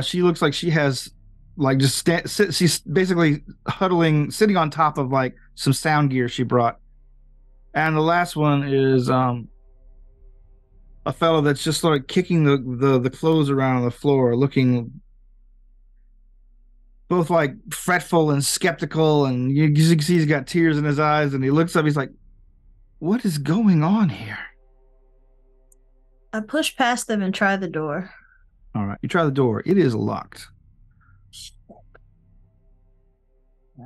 She looks like she has like she's basically sitting on top of like some sound gear she brought. And the last one is a fellow that's just sort of kicking the clothes around on the floor, looking both like fretful and skeptical, and you can see he's got tears in his eyes, and he looks up, he's like, what is going on here? I push past them and try the door. All right, you try the door. It is locked.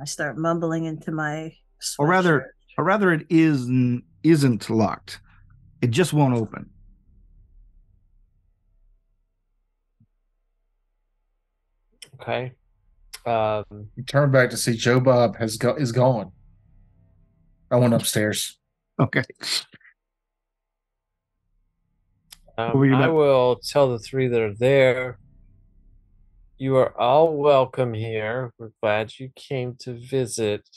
I start mumbling into my Or rather it isn't locked. It just won't open. Okay. You turn back to see Joe Bob is gone. I went upstairs. Okay. I will tell the three that are there. You are all welcome here. We're glad you came to visit.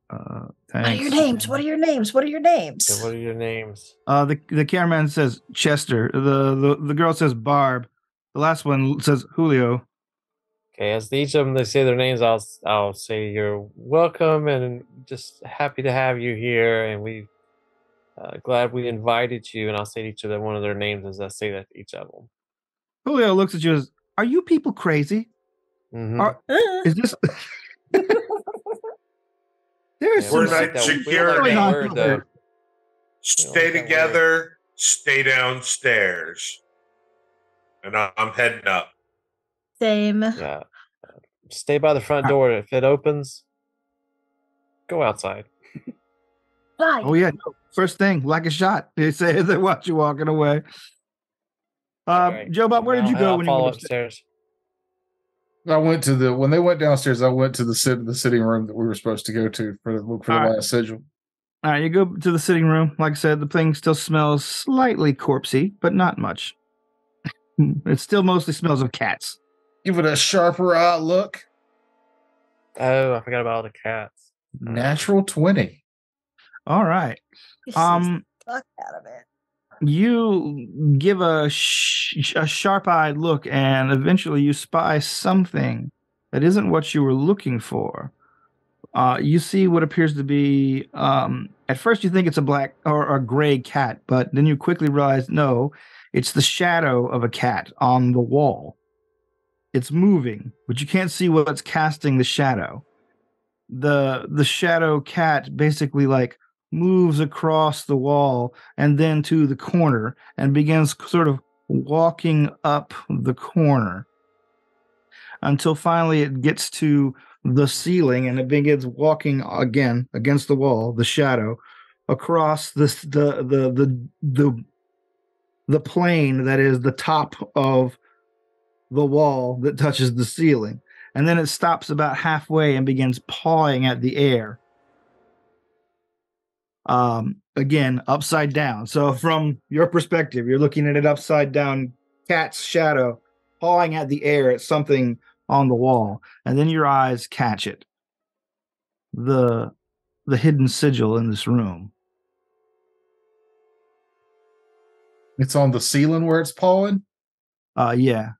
Thanks. What are your names? What are your names? What are your names? And what are your names? The cameraman says Chester. The girl says Barb. The last one says Julio. Okay, as each of them they say their names, I'll say you're welcome and just happy to have you here, and we glad we invited you. And I'll say to each of them one of their names as I say that to each of them. Julio looks at you as, are you people crazy? Is this? We're not security. Stay together. Stay downstairs. And I'm heading up. Same. Yeah. Stay by the front door. If it opens, go outside. Bye. Oh yeah. First thing, like a shot. They say as they watch you walking away. Right. Joe Bob, where did you go when you went upstairs? I went to when they went downstairs. I went to the sitting room that we were supposed to go to for the last sigil. All right, you go to the sitting room. Like I said, the thing still smells slightly corpsey, but not much. It still mostly smells of cats. Give it a sharper eye look. Oh, I forgot about all the cats. Natural 20. All right. Fuck out of it. You give a sharp-eyed look, and eventually you spy something that isn't what you were looking for. You see what appears to be, at first you think it's a black or a gray cat, but then you quickly realize, no, it's the shadow of a cat on the wall. It's moving, but you can't see what's casting the shadow. The shadow cat basically like moves across the wall and then to the corner and begins sort of walking up the corner. until finally it gets to the ceiling and it begins walking again against the wall, the shadow, across this the plane that is the top of the wall that touches the ceiling. And then it stops about halfway and begins pawing at the air. Again, upside down. So from your perspective, you're looking at it upside down, cat's shadow pawing at the air at something on the wall. And then your eyes catch it. The hidden sigil in this room. It's on the ceiling where it's pawing? Yeah.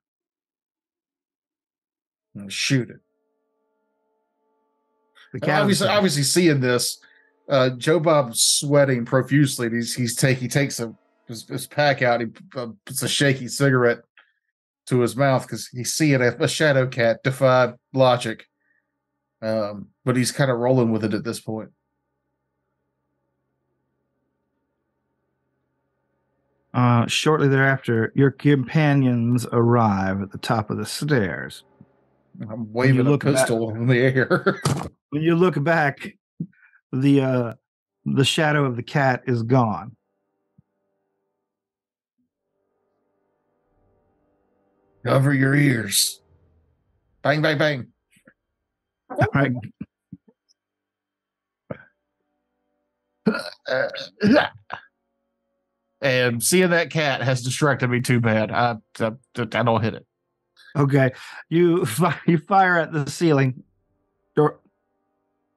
Shoot it. The cat obviously seeing this, Joe Bob's sweating profusely. And he takes his pack out. He puts a shaky cigarette to his mouth because he's seeing a shadow cat defy logic. But he's kind of rolling with it at this point. Shortly thereafter, your companions arrive at the top of the stairs. I'm waving a pistol in the air. When you look back, the shadow of the cat is gone. Cover your ears. Bang, bang, bang. All right. And seeing that cat has distracted me too bad. I don't hit it. Okay, you fire at the ceiling door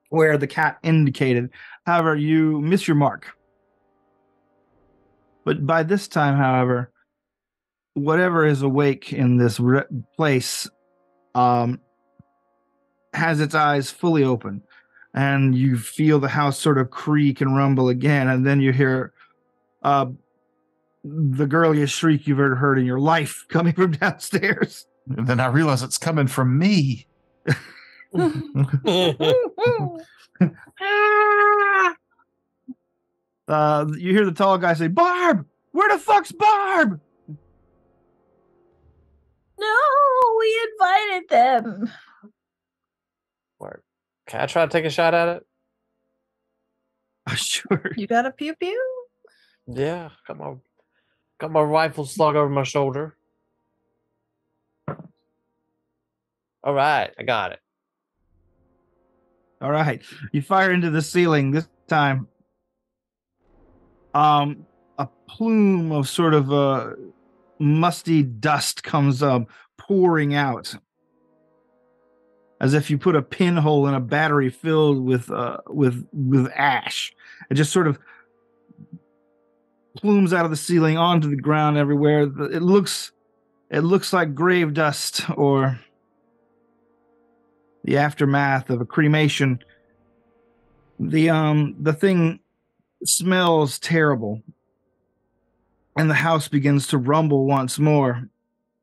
where the cat indicated. However, you miss your mark. But by this time, however, whatever is awake in this place has its eyes fully open, and you feel the house sort of creak and rumble again, and then you hear the girliest shriek you've ever heard in your life coming from downstairs. And then I realize it's coming from me. You hear the tall guy say, "Barb! Where the fuck's Barb?" No, we invited them. Work. Can I try to take a shot at it? Sure. You got a pew pew? Yeah, got my rifle slung over my shoulder. All right, I got it. All right. You fire into the ceiling this time. A plume of sort of musty dust comes pouring out, as if you put a pinhole in a battery filled with ash. It just sort of plumes out of the ceiling onto the ground everywhere. It looks like grave dust or the aftermath of a cremation. The thing smells terrible, and the house begins to rumble once more,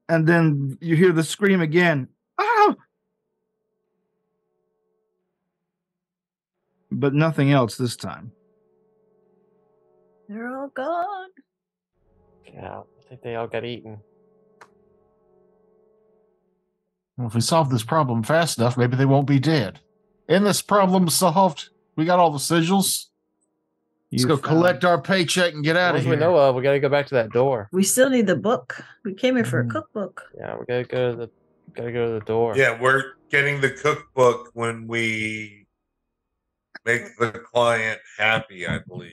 and then you hear the scream again. Ah! But nothing else this time. They're all gone. Yeah, I think they all got eaten. Well, if we solve this problem fast enough, maybe they won't be dead. And this problem solved. We got all the sigils. Let's go collect our paycheck and get out of here. We know of, we got to go back to that door. We still need the book. We came here for a cookbook. Yeah, we got to go to the door. Yeah, we're getting the cookbook when we make the client happy, I believe.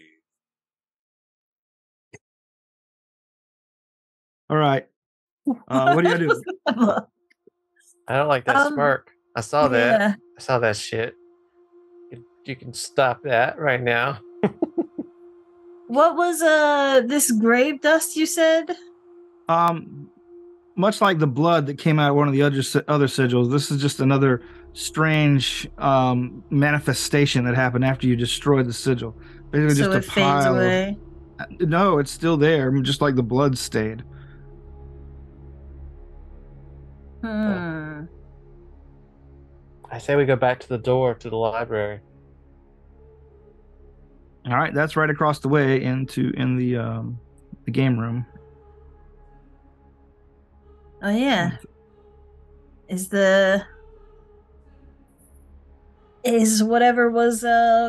All right. What do you do? I don't like that smirk. I saw that. Yeah. I saw that shit. You can stop that right now. What was this grave dust you said? Much like the blood that came out of one of the other sigils, this is just another strange manifestation that happened after you destroyed the sigil. Basically, So just it a fades pile. away. No, it's still there, just like the blood stayed. Hmm. I say we go back to the door to the library. All right, that's right across the way in the game room. Oh yeah. Is whatever was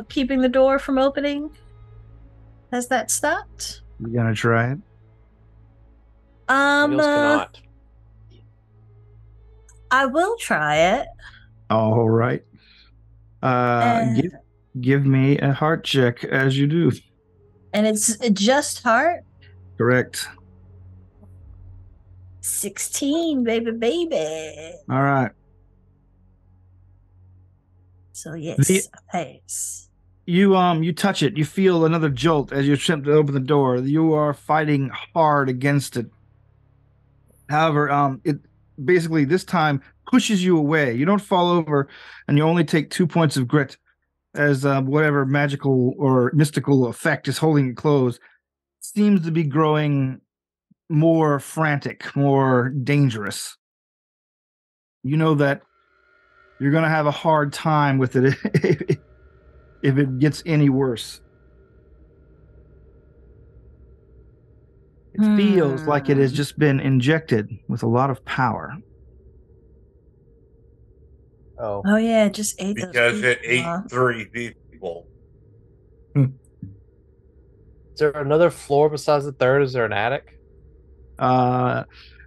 keeping the door from opening? Has that stopped? You gonna try it? Wheels cannot. I will try it. All right. Give me a heart check as you do. And it's just heart. Correct. 16, baby. All right. So yes, I pass. You touch it. You feel another jolt as you attempt to open the door. You are fighting hard against it. However, it basically this time pushes you away. You don't fall over, and you only take 2 points of grit as whatever magical or mystical effect is holding it closed seems to be growing more frantic, more dangerous. You know that you're going to have a hard time with it if it gets any worse. It feels like it has just been injected with a lot of power. Oh yeah, it just ate because it ate 3 people. Is there another floor besides the third? Is there an attic?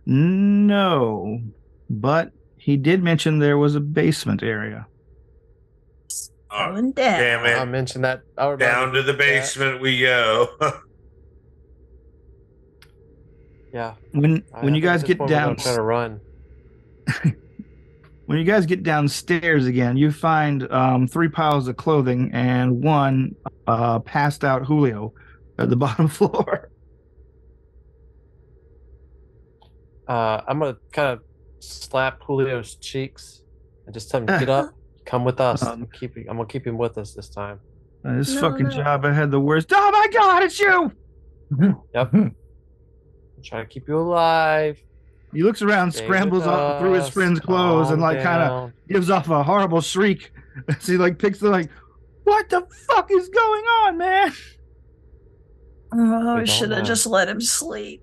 No, but he did mention there was a basement area. Going down. Damn it. I mentioned that. Down to the basement we go. Yeah. When you guys get down, trying to run. When you guys get downstairs again, you find 3 piles of clothing and one passed out Julio at the bottom floor. I'm gonna kind of slap Julio's cheeks and just tell him to get up, come with us. I'm gonna keep him with us this time. This job, I had the worst. Oh my God, it's you! Yep. I'm trying to keep you alive. He looks around, scrambles up through his friend's clothes, and like kind of gives off a horrible shriek. As he like picks the what the fuck is going on, man? Oh, I should have just let him sleep.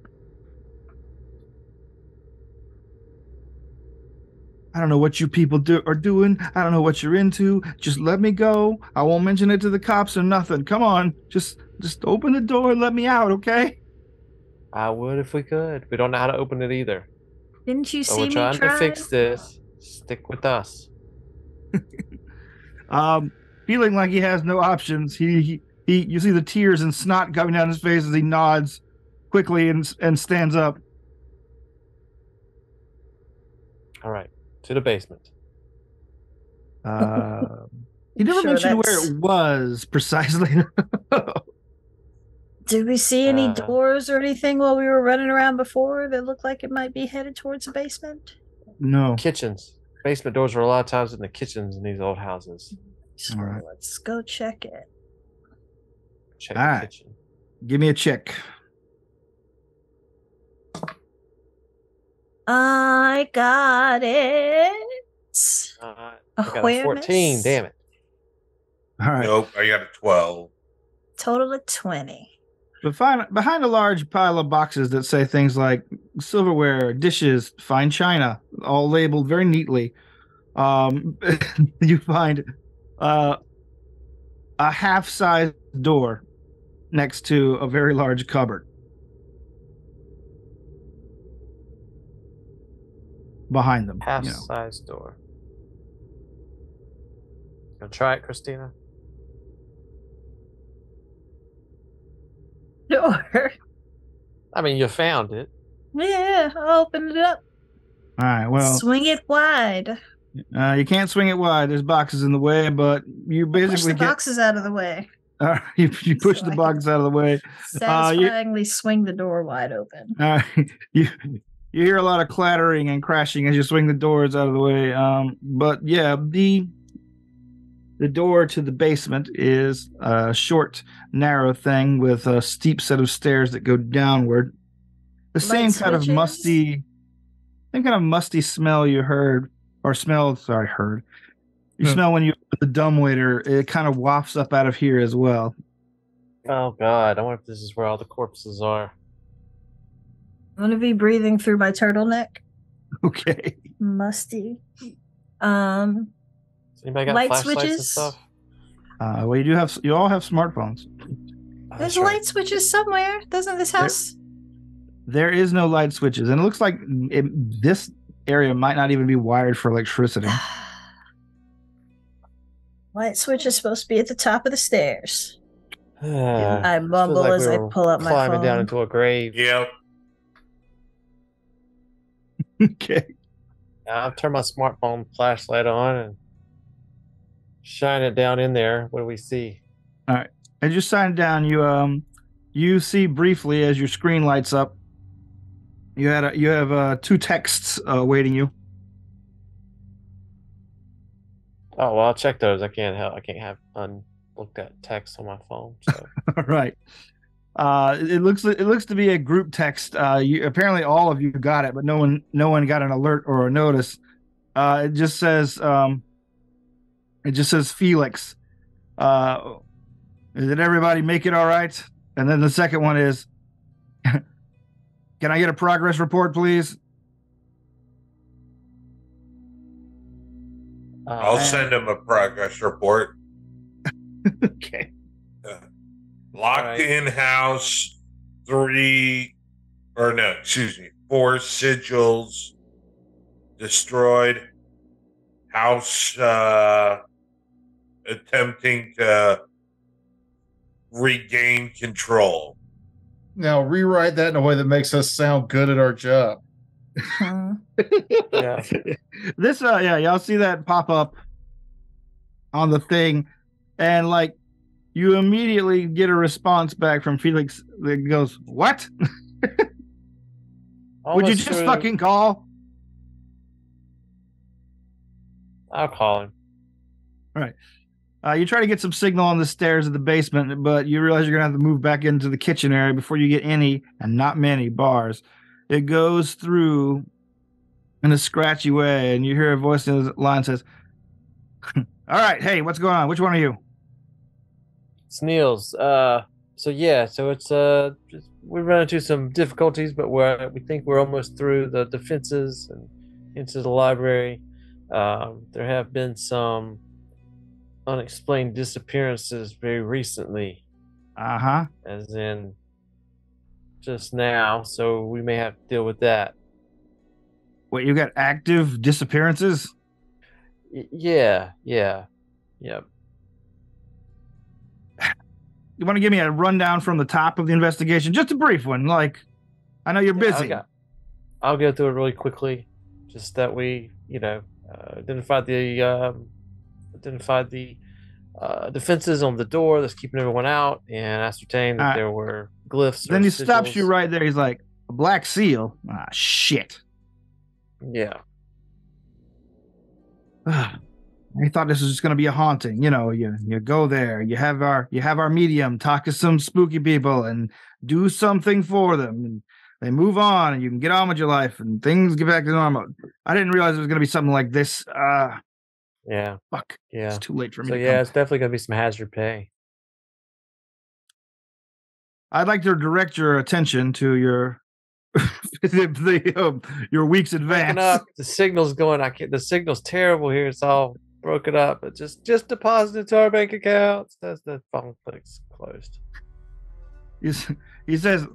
I don't know what you people are doing. I don't know what you're into. Just let me go. I won't mention it to the cops or nothing. Come on, just open the door and let me out, okay? I would if we could. We don't know how to open it either. Didn't you see me try? We're trying to fix this. Stick with us. Feeling like he has no options, he you see the tears and snot coming down his face as he nods quickly and stands up. All right, to the basement. He never mentioned where it was precisely. Did we see any doors or anything while we were running around before that looked like it might be headed towards the basement? No. Kitchens. Basement doors are a lot of times in the kitchens in these old houses. So let's go check it. Check the kitchen. Give me a check. I got it. I got a 14. Damn it. All right. Nope, I got a 12. Total of 20. Behind a large pile of boxes that say things like silverware, dishes, fine china, all labeled very neatly, you find a half-sized door next to a very large cupboard. Behind them. Half-sized door. Gonna try it, Christina? Sure. I mean, you found it. Yeah, I'll open it up. All right, well. Swing it wide. You can't swing it wide. There's boxes in the way, but you basically push the boxes out of the way. You push the boxes out of the way. Satisfyingly swing the door wide open. You hear a lot of clattering and crashing as you swing the doors out of the way. But yeah, the door to the basement is a short, narrow thing with a steep set of stairs that go downward. The same kind of musty smell you heard. You smell when you open the dumbwaiter. It kind of wafts up out of here as well. Oh God, I wonder if this is where all the corpses are. I'm going to be breathing through my turtleneck. Okay. Musty. Has anybody got Light flashlights and switches? stuff? Well, you all have smartphones. Oh, There's that's right. light switches somewhere. Doesn't this house? There is no light switches, and it looks like this area might not even be wired for electricity. Light switch is supposed to be at the top of the stairs. Yeah. I mumble like as I pull up my climbing phone. down into a grave. Yep. Okay. I'll turn my smartphone flashlight on and shine it down in there. What do we see? All right. As you sign down, you see briefly as your screen lights up. You have 2 texts awaiting you. Oh well, I'll check those. I can't have unlooked at text on my phone. So All right. It looks to be a group text. Apparently all of you got it, but no one got an alert or a notice. It just says Felix. Did everybody make it all right? And then the second one is, can I get a progress report, please? I'll send him a progress report. Okay. Locked Right. in house, 4 sigils destroyed. House attempting to regain control. Now rewrite that in a way that makes us sound good at our job. Hmm. yeah. This y'all see that pop up on the thing, and like you immediately get a response back from Felix that goes, "What? Would you just fucking call?" I'll call him. All right. You try to get some signal on the stairs of the basement, but you realize you're going to have to move back into the kitchen area before you get any, and not many, bars. It goes through in a scratchy way, and you hear a voice in the line says, "All right, hey, what's going on? Which one are you?" It's Niels. So it's we run into some difficulties, but we think we're almost through the defenses and into the library. There have been some unexplained disappearances very recently, as in just now, so we may have to deal with that. Wait, you got active disappearances? Yep. You want to give me a rundown from the top of the investigation? Just a brief one. Like, I know you're busy. I'll go through it really quickly. Just that we, identified the defenses on the door that's keeping everyone out, and ascertained that there were glyphs. Then he stops you right there. He's like, "A black seal? Ah, shit." Yeah. I thought this was just going to be a haunting. You go there, you have our medium talk to some spooky people and do something for them, and they move on, and you can get on with your life, and things get back to normal. I didn't realize it was going to be something like this. Yeah. Fuck. Yeah. It's too late for me. So to yeah, come. it's definitely gonna be some hazard pay. I'd like to direct your attention to your your week's advance. Up, the signal's going. The signal's terrible here. It's all broken up. But just deposit it to our bank account. Says the phone clicks closed. He says,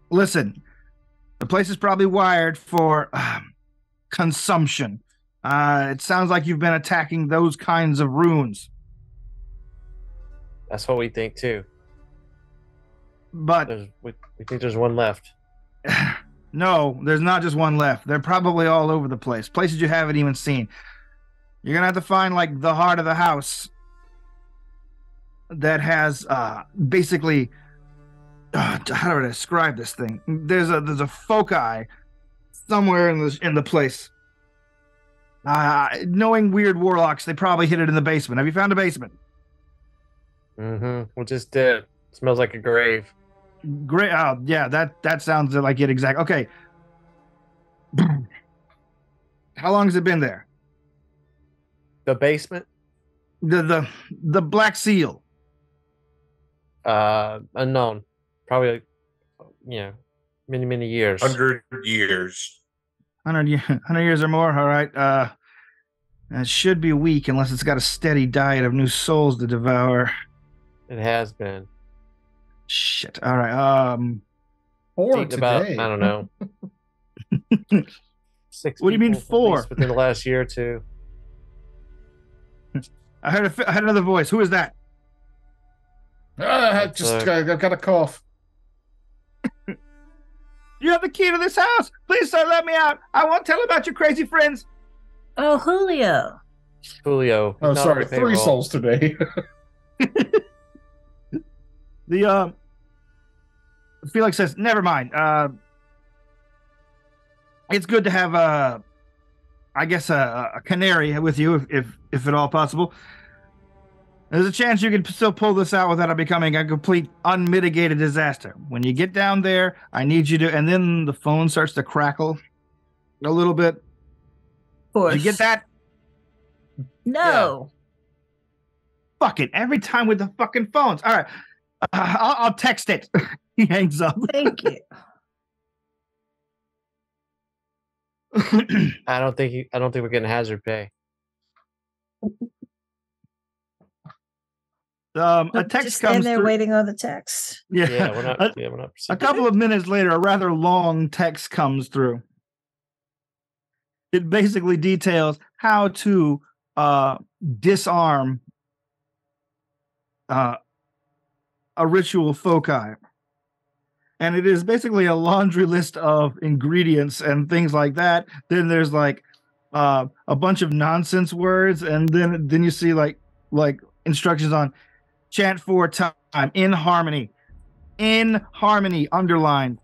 "Listen, the place is probably wired for consumption. It sounds like you've been attacking those kinds of runes." That's what we think too. But we think there's one left. No, there's not just one left. They're probably all over the place. Places you haven't even seen. You're going to have to find like the heart of the house that has basically how do I describe this thing? There's a foci somewhere in the place. Knowing weird warlocks, they probably hid it in the basement. Have you found a basement? Mm-hmm. We just did. Smells like a grave. Great. Oh, yeah, that sounds like it exactly. Okay. How long has it been there? The basement? The Black Seal. Unknown. Probably, many, many years. 100 years. 100 years or more. All right. It should be weak unless it's got a steady diet of new souls to devour. It has been. Shit. All right. Or Eaten about, today. I don't know. 6 What do you mean people, at 4? least within the last year or two. I heard another voice. Who is that? I've got a cough. You have the key to this house. Please, sir, let me out. I won't tell about your crazy friends. Oh, Julio. Julio. Oh, not sorry, on 3 payroll. souls today. Felix says, never mind. It's good to have I guess a canary with you if at all possible. There's a chance you can still pull this out without it becoming a complete unmitigated disaster. When you get down there, I need you to, and then the phone starts to crackle a little bit. Of course. Did you get that? No. Fuck it. Every time with the fucking phones. All right. I'll text it. He hangs up. Thank you. I don't think we're getting hazard pay. A Just text stand comes there through. waiting on the text. Yeah, we're not. We're not A proceeding. couple of minutes later, a rather long text comes through. It basically details how to disarm a ritual foci. And it is basically a laundry list of ingredients and things like that. Then there's like a bunch of nonsense words, and then you see like instructions on chant 4 time in harmony, underlined.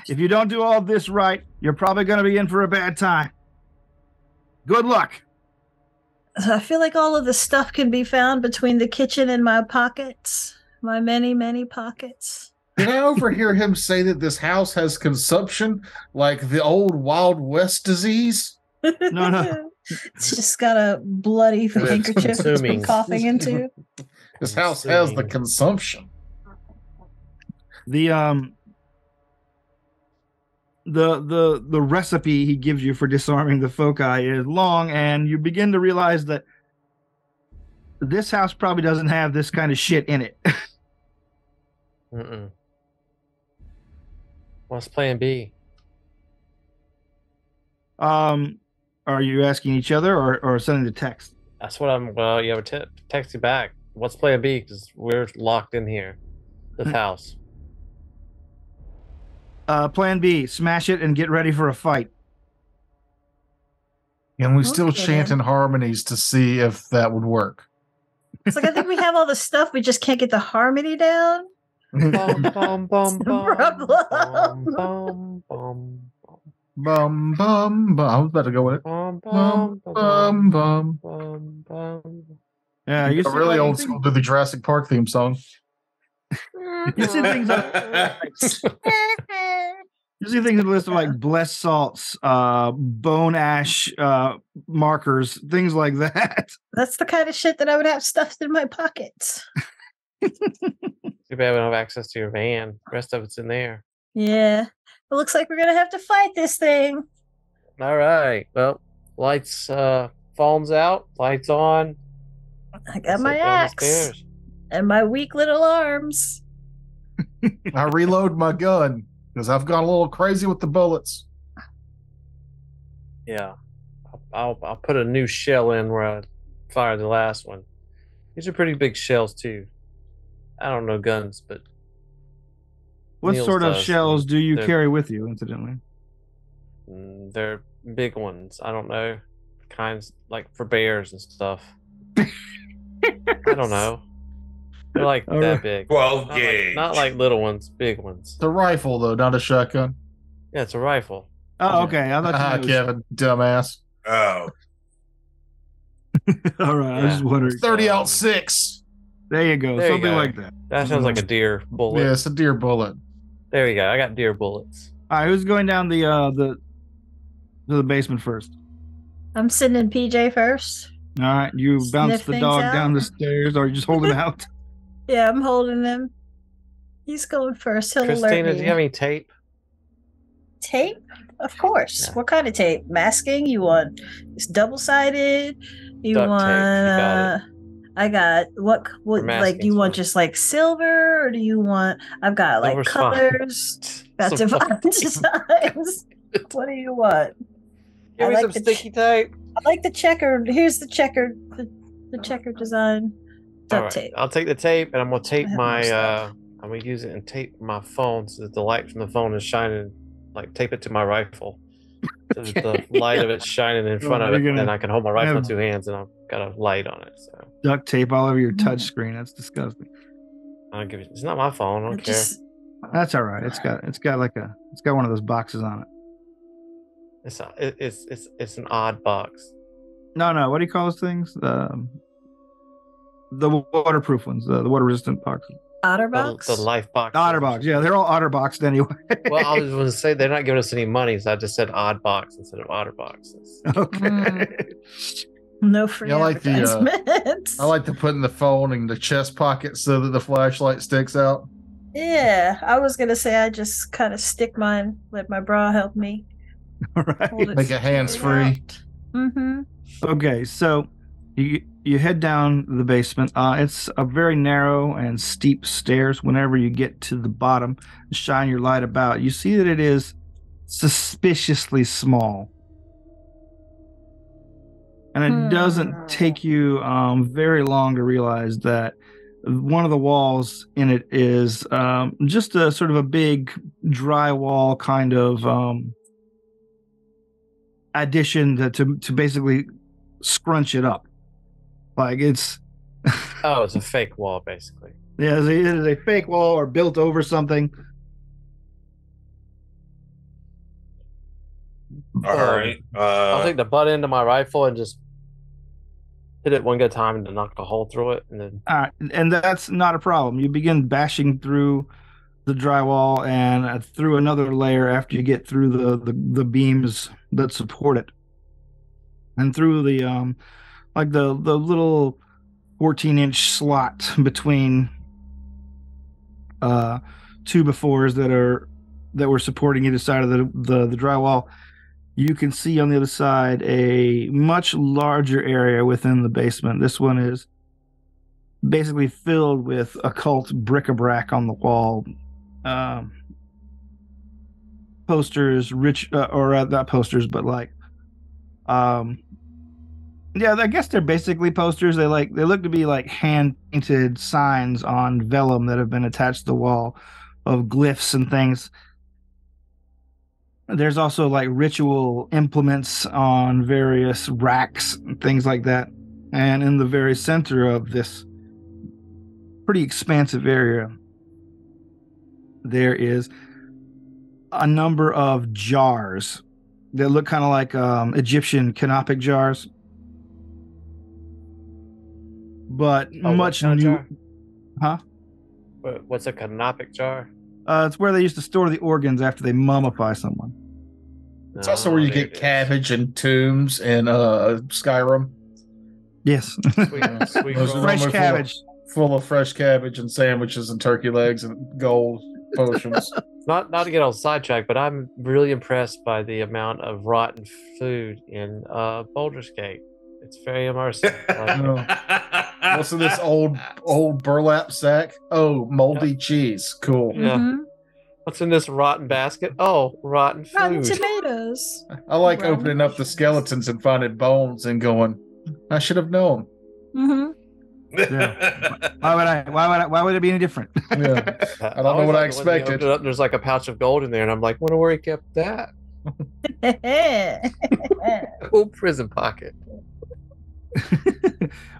If you don't do all this right, you're probably going to be in for a bad time. Good luck. So I feel like all of the stuff can be found between the kitchen and my pockets, my many, many pockets. Did I overhear him say that this house has consumption like the old Wild West disease? No. It's just got a bloody handkerchief it's been consuming. coughing into. This house has the consumption. The recipe he gives you for disarming the foci is long, and you begin to realize that this house probably doesn't have this kind of shit in it. Mm-mm. What's plan B? Are you asking each other or sending the text? That's what I'm. Well, yeah, we're texting back. What's plan B? Because we're locked in here. This house. Plan B, smash it and get ready for a fight. And we still Okay, chant then. in harmonies to see if that would work. It's like I think we have all the stuff, we just can't get the harmony down. Bum, bum, bum, the bum, problem. bum, bum, Bum, bum, bum. I was about to go with it. bum, Bum, bum, bum, bum. bum, bum. Yeah, you A see, really like, old school to the Jurassic Park theme song. You see things you see things in the list of like blessed salts, bone ash markers, things like that. That's the kind of shit that I would have stuffed in my pockets. Too bad we don't have access to your van. The rest of it's in there. Yeah. It looks like we're gonna have to fight this thing. All right. Well, lights, phones out, lights on. I got my Let's head down the axe stairs. and my weak little arms. I reload my gun because I've gone a little crazy with the bullets. Yeah. I'll put a new shell in where I fired the last one. These are pretty big shells too. I don't know guns, but What Niels sort of does. shells do you They're- carry with you, incidentally? they're big ones. I don't know. Kinds like for bears and stuff. I don't know. They're like All that right. big. 12 Not gauge. not like little ones, big ones. It's a rifle, though, not a shotgun. Yeah, it's a rifle. Oh, okay. I thought you knew. Kevin, dumbass. Oh. All right, I was just Yeah. wondering. 30 out 6. There you go. There you Something go. like that. That sounds like a deer bullet. Yeah, it's a deer bullet. There you go. I got deer bullets. All right, who's going down to the basement first? I'm sitting in PJ first. All right, you bounce Sniff the things dog out? down the stairs, or you just hold him out. Yeah, I'm holding him. He's going first. He'll alert Christina, me. do you have any tape? Tape? Of course. Yeah. What kind of tape? Masking? You want it's double-sided? You Duct want tape, you got it. I got what like masking's do you want fine. just like silver or do you want I've got like Silver's fine. colors, got Some different fucking- designs. What do you want? Give I me like some the sticky tape. I like the checkered. Here's the checkered the checkered design All duct right, tape. I'll take the tape and I'm gonna tape I have more my stuff. I'm gonna use it and tape my phone so that the light from the phone is shining, like tape it to my rifle. So that the light of it's shining in front of you're it, and gonna then I can hold my rifle in have- 2 hands and I've got a light on it. So Duct tape all over your Mm. touch screen. That's disgusting. I'll give it. It's not my phone. I don't care. That's all right. It's got one of those boxes on it. It's an odd box. No. What do you call those things? The waterproof ones, the water resistant boxes. Otterbox? The life box. Otterbox. Yeah, they're all Otterboxed anyway. Well, I was going to say they're not giving us any money, so I just said odd box instead of Otterboxes. Okay. No free Yeah, I like the, advertisements. I like to put in the phone in the chest pocket so that the flashlight sticks out. Yeah, I was gonna say I just kind of stick mine, let my bra help me. Hold Right. it Make it hands-free. Mm-hmm. Okay, so you head down the basement. It's a very narrow and steep stairs. Whenever you get to the bottom, shine your light about. You see that it is suspiciously small. And it doesn't take you very long to realize that one of the walls in it is just a sort of a big drywall kind of addition to basically scrunch it up. Like it's Oh, it's a fake wall, basically. yeah, it is a fake wall or built over something. All right. I'll take the butt end of my rifle and just hit it one good time and then knock a hole through it, and then All right, and that's not a problem. You begin bashing through the drywall and through another layer after you get through the beams that support it, and through the like the little 14-inch slot between 2x4s that were supporting either side of the drywall. You can see on the other side a much larger area within the basement. This one is basically filled with occult bric-a-brac on the wall. Posters, not posters, but like, yeah, I guess they're basically posters. They look to be like hand-painted signs on vellum that have been attached to the wall of glyphs and things. There's also like ritual implements on various racks and things like that. And in the very center of this pretty expansive area, there is a number of jars that look kind of like Egyptian canopic jars. But much kind of new. jar? Huh? What's a canopic jar? It's where they used to store the organs after they mummify someone. It's also where you there get it is. cabbage and tombs in Skyrim. Yes. Sweet Those are roll. Fresh normally cabbage. Full of fresh cabbage and sandwiches and turkey legs and gold potions. Not to get all sidetracked, but I'm really impressed by the amount of rotten food in Baldur's Gate. It's very immersive. Like, What's in this old burlap sack? Oh, moldy cheese. Cool. Yeah. Mm-hmm. what's in this rotten basket? Oh, rotten food. Rotten tomatoes. I like Rotten opening up the mushrooms. skeletons and finding bones and going, I should have known. Mm-hmm. Why would it be any different? Yeah. I don't know always what I like it when they expected. open it up, there's like a pouch of gold in there, and I'm like, wonder where he kept that. Cool prison pocket.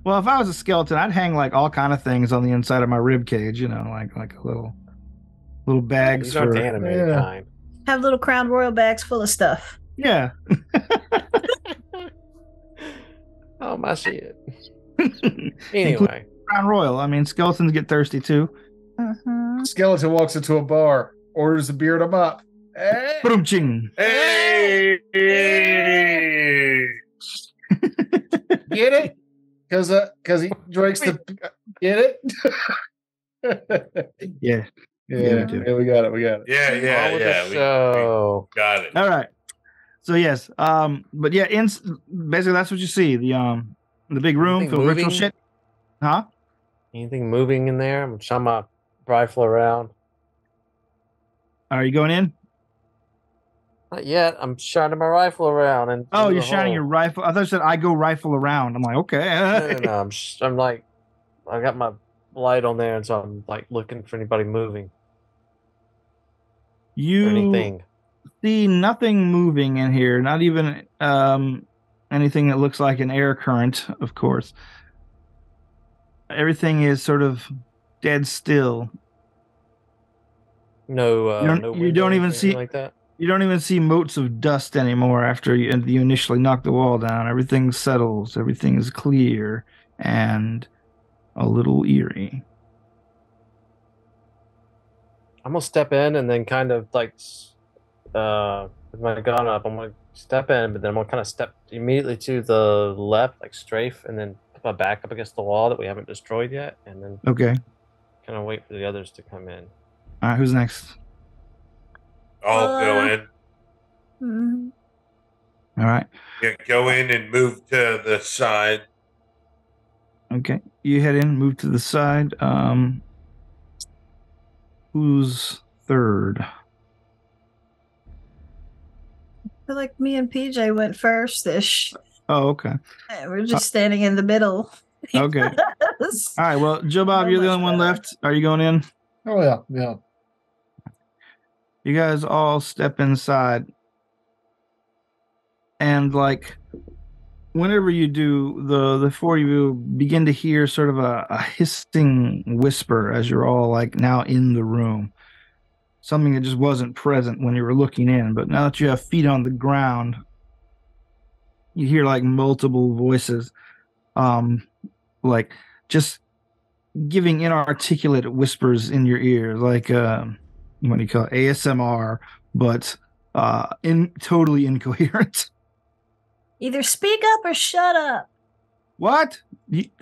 Well, if I was a skeleton, I'd hang like all kind of things on the inside of my rib cage, like a little bags These aren't for the animated Yeah. kind. Have little Crown Royal bags full of stuff. yeah. Oh my shit. Anyway, Crown Royal. I mean, skeletons get thirsty too. Mm-hmm. Skeleton walks into a bar, orders a beer and a mop. Eh? Boom-ching. Hey! Get it? Because he drinks the. Get it? Yeah. Yeah, too. yeah, we got it. We got it. Yeah, yeah, On with yeah. the show. We got it. All right. So yes, but yeah, basically that's what you see. The big room Anything filled with ritual moving? shit. Huh? Anything moving in there? I'm shining my rifle around. Are you going in? Not yet. I'm shining my rifle around. And Oh, into you're the shining hole. your rifle. I thought you said I go rifle around. I'm like, okay. No. I'm like, I got my light on there, and so I'm like looking for anybody moving or You anything. see nothing moving in here. Not even anything that looks like an air current, of course. Everything is sort of dead still. No, You don't- no. you don't windows even or anything see- like that. You don't even see motes of dust anymore after you initially knock the wall down. Everything settles. Everything is clear and a little eerie. I'm gonna step in and then kind of like, with my gun up, I'm gonna step in, but then I'm gonna kind of step immediately to the left, like strafe, and then put my back up against the wall that we haven't destroyed yet, and then Okay. kind of wait for the others to come in. All right. Who's next? I'll go in. Mhm. All right. Yeah, go in and move to the side. Okay. You head in, move to the side. Who's third? I feel like me and PJ went first ish. Oh, okay. We're just standing in the middle. Okay. All right. Well, Joe Bob, So you're the much only one better. left. Are you going in? Oh yeah, yeah. You guys all step inside. And like whenever you do, the four of you begin to hear sort of a hissing whisper as you're all like now in the room. Something that just wasn't present when you were looking in, but now that you have feet on the ground, you hear like multiple voices, like just giving inarticulate whispers in your ear, like what do you call it? ASMR, but totally incoherent. Either speak up or shut up. What?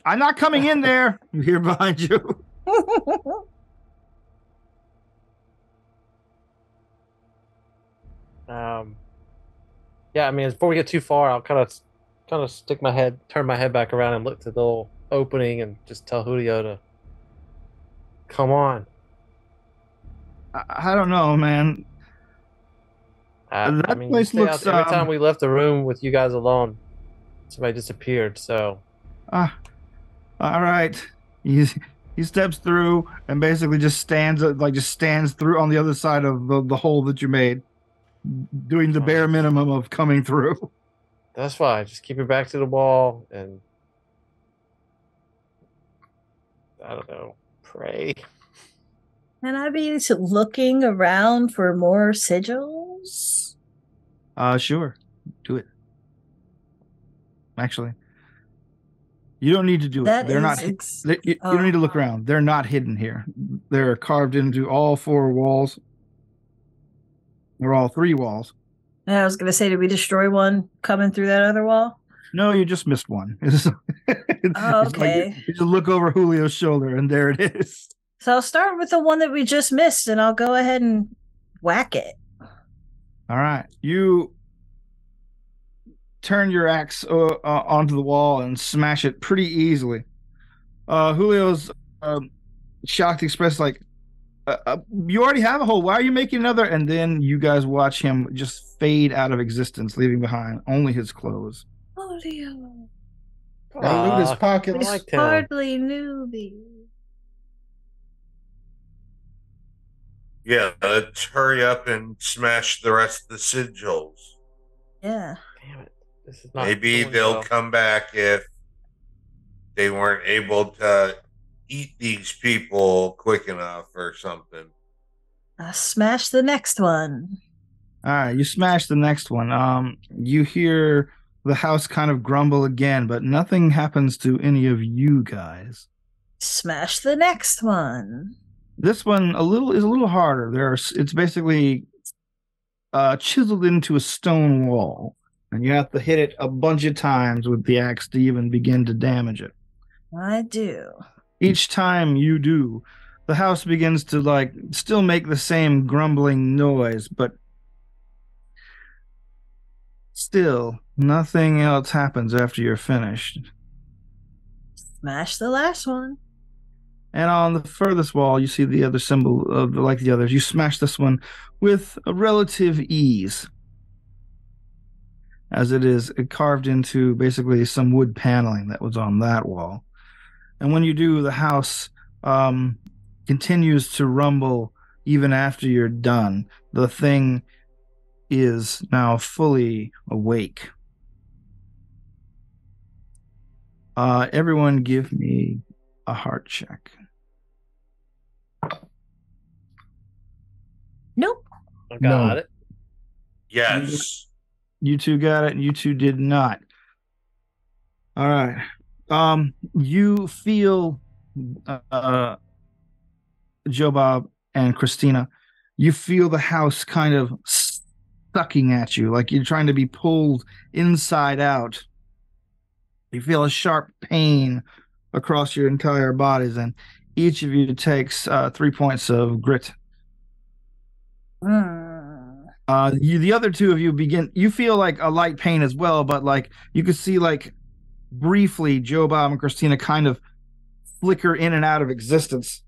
I'm not coming in there. You hear behind you. Yeah, I mean, before we get too far, I'll kind of turn my head back around and look to the little opening and just tell Julio to come on. I don't know, man. That I mean, place you stay looks, out every time we left the room with you guys alone, somebody disappeared. So, all right. He steps through and basically just stands through on the other side of the hole that you made, doing the bare minimum of coming through. that's fine. Just keep your back to the wall and I don't know, pray. Can I be looking around for more sigils? Sure. Do it. Actually, you don't need to do it. They're not. You don't need to look around. They're not hidden here. They're carved into all four walls. Or all three walls. I was going to say, did we destroy one coming through that other wall? No, you just missed one. Okay. Like you just look over Julio's shoulder, and there it is. So I'll start with the one that we just missed, and I'll go ahead and whack it. All right. You turn your axe onto the wall and smash it pretty easily. Julio's shocked express like, you already have a hole. Why are you making another? And then you guys watch him just fade out of existence, leaving behind only his clothes. Julio. Gotta loot his pockets. like him. Hardly newbie. Yeah, let's hurry up and smash the rest of the sigils. Yeah. Damn it. This is not Maybe going they'll well. come back if they weren't able to eat these people quick enough or something. Smash the next one. All right, you smash the next one. You hear the house kind of grumble again, but nothing happens to any of you guys. Smash the next one. This one is a little harder. It's basically chiseled into a stone wall, and you have to hit it a bunch of times with the axe to even begin to damage it. I do. Each time you do, the house begins to like still make the same grumbling noise, but still nothing else happens after you're finished. Smash the last one. And on the furthest wall, you see the other symbol of like the others. You smash this one with a relative ease, as it is carved into basically some wood paneling that was on that wall. And when you do, the house continues to rumble even after you're done. The thing is now fully awake. Everyone give me a heart check. Nope. I got it. Yes. You two got it, and you two did not. All right. You feel, Joe Bob and Christina, you feel the house kind of sucking at you, like you're trying to be pulled inside out. You feel a sharp pain across your entire bodies, and each of you takes 3 points of grit. The other two of you you feel like a light pain as well, but like you could see like briefly Joe Bob and Christina kind of flicker in and out of existence.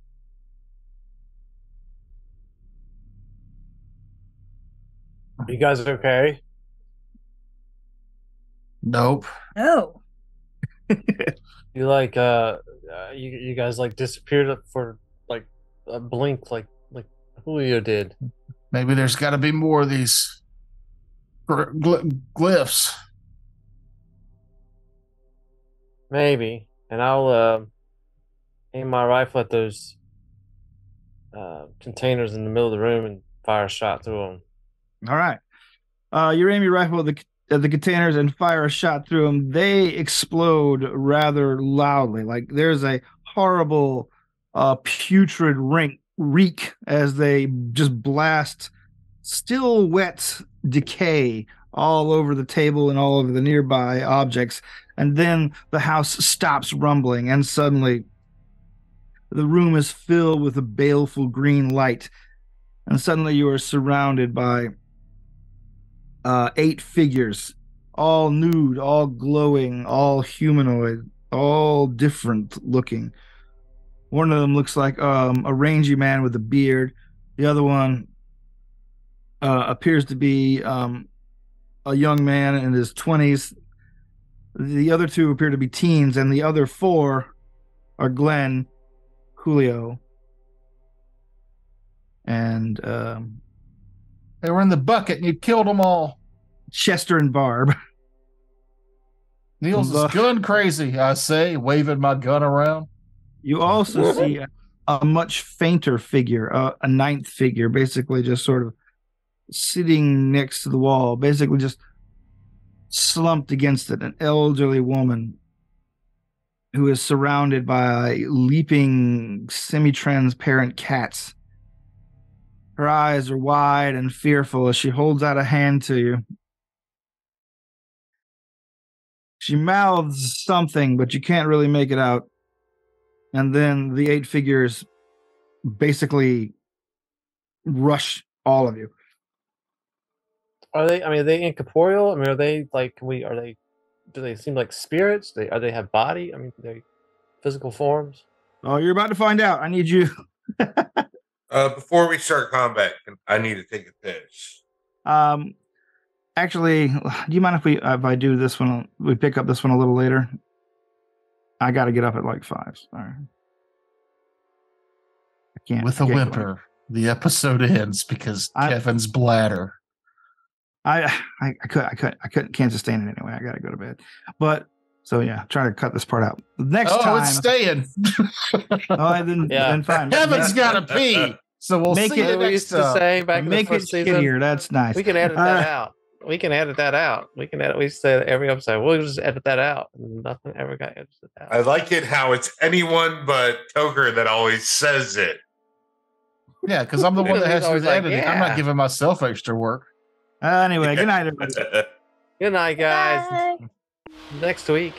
You guys okay? Nope. Oh. You like you guys like disappeared for like a blink like Julio did. Maybe there's got to be more of these glyphs. Maybe. And I'll aim my rifle at those containers in the middle of the room and fire a shot through them. All right. You aim your rifle at the containers and fire a shot through them. They explode rather loudly. Like there's a horrible putrid reek as they just blast still wet decay all over the table and all over the nearby objects. And then the house stops rumbling, and suddenly the room is filled with a baleful green light. And suddenly you are surrounded by 8 figures, all nude, all glowing, all humanoid, all different looking. One of them looks like a rangy man with a beard. The other one appears to be a young man in his 20s. The other 2 appear to be teens, and the other 4 are Glenn, Julio, and They were in the bucket and you killed them all. Chester and Barb. Niels is gun crazy, I say, waving my gun around. You also see a much fainter figure, a 9th figure, basically just sort of sitting next to the wall, basically just slumped against it, an elderly woman who is surrounded by leaping, semi-transparent cats. Her eyes are wide and fearful as she holds out a hand to you. She mouths something, but you can't really make it out. And then the 8 figures basically rush all of you. Are they incorporeal? I mean, are they like do they seem like spirits? Are they have body? I mean, they physical forms? Oh, you're about to find out. I need you. Before we start combat, I need to take a piss. Actually, do you mind if I do this one? We pick up this one a little later. I got to get up at like 5. Sorry. I can't. With a whimper, the episode ends because Kevin's bladder. I can't sustain it anyway. I got to go to bed. But so yeah, try to cut this part out. Next time, it's staying. Then fine. Kevin's got to pee. So we'll make see it. it next time. Back make in the it first season. shittier. That's nice. We can edit that out. We can edit that out. We say that every episode. We'll just edit that out. Nothing ever got edited out. I like it how it's anyone but Toker that always says it. Yeah, because I'm the one that has to do the like, editing. yeah. I'm not giving myself extra work. Anyway, good night, everybody. Good night, guys. Bye. Next week.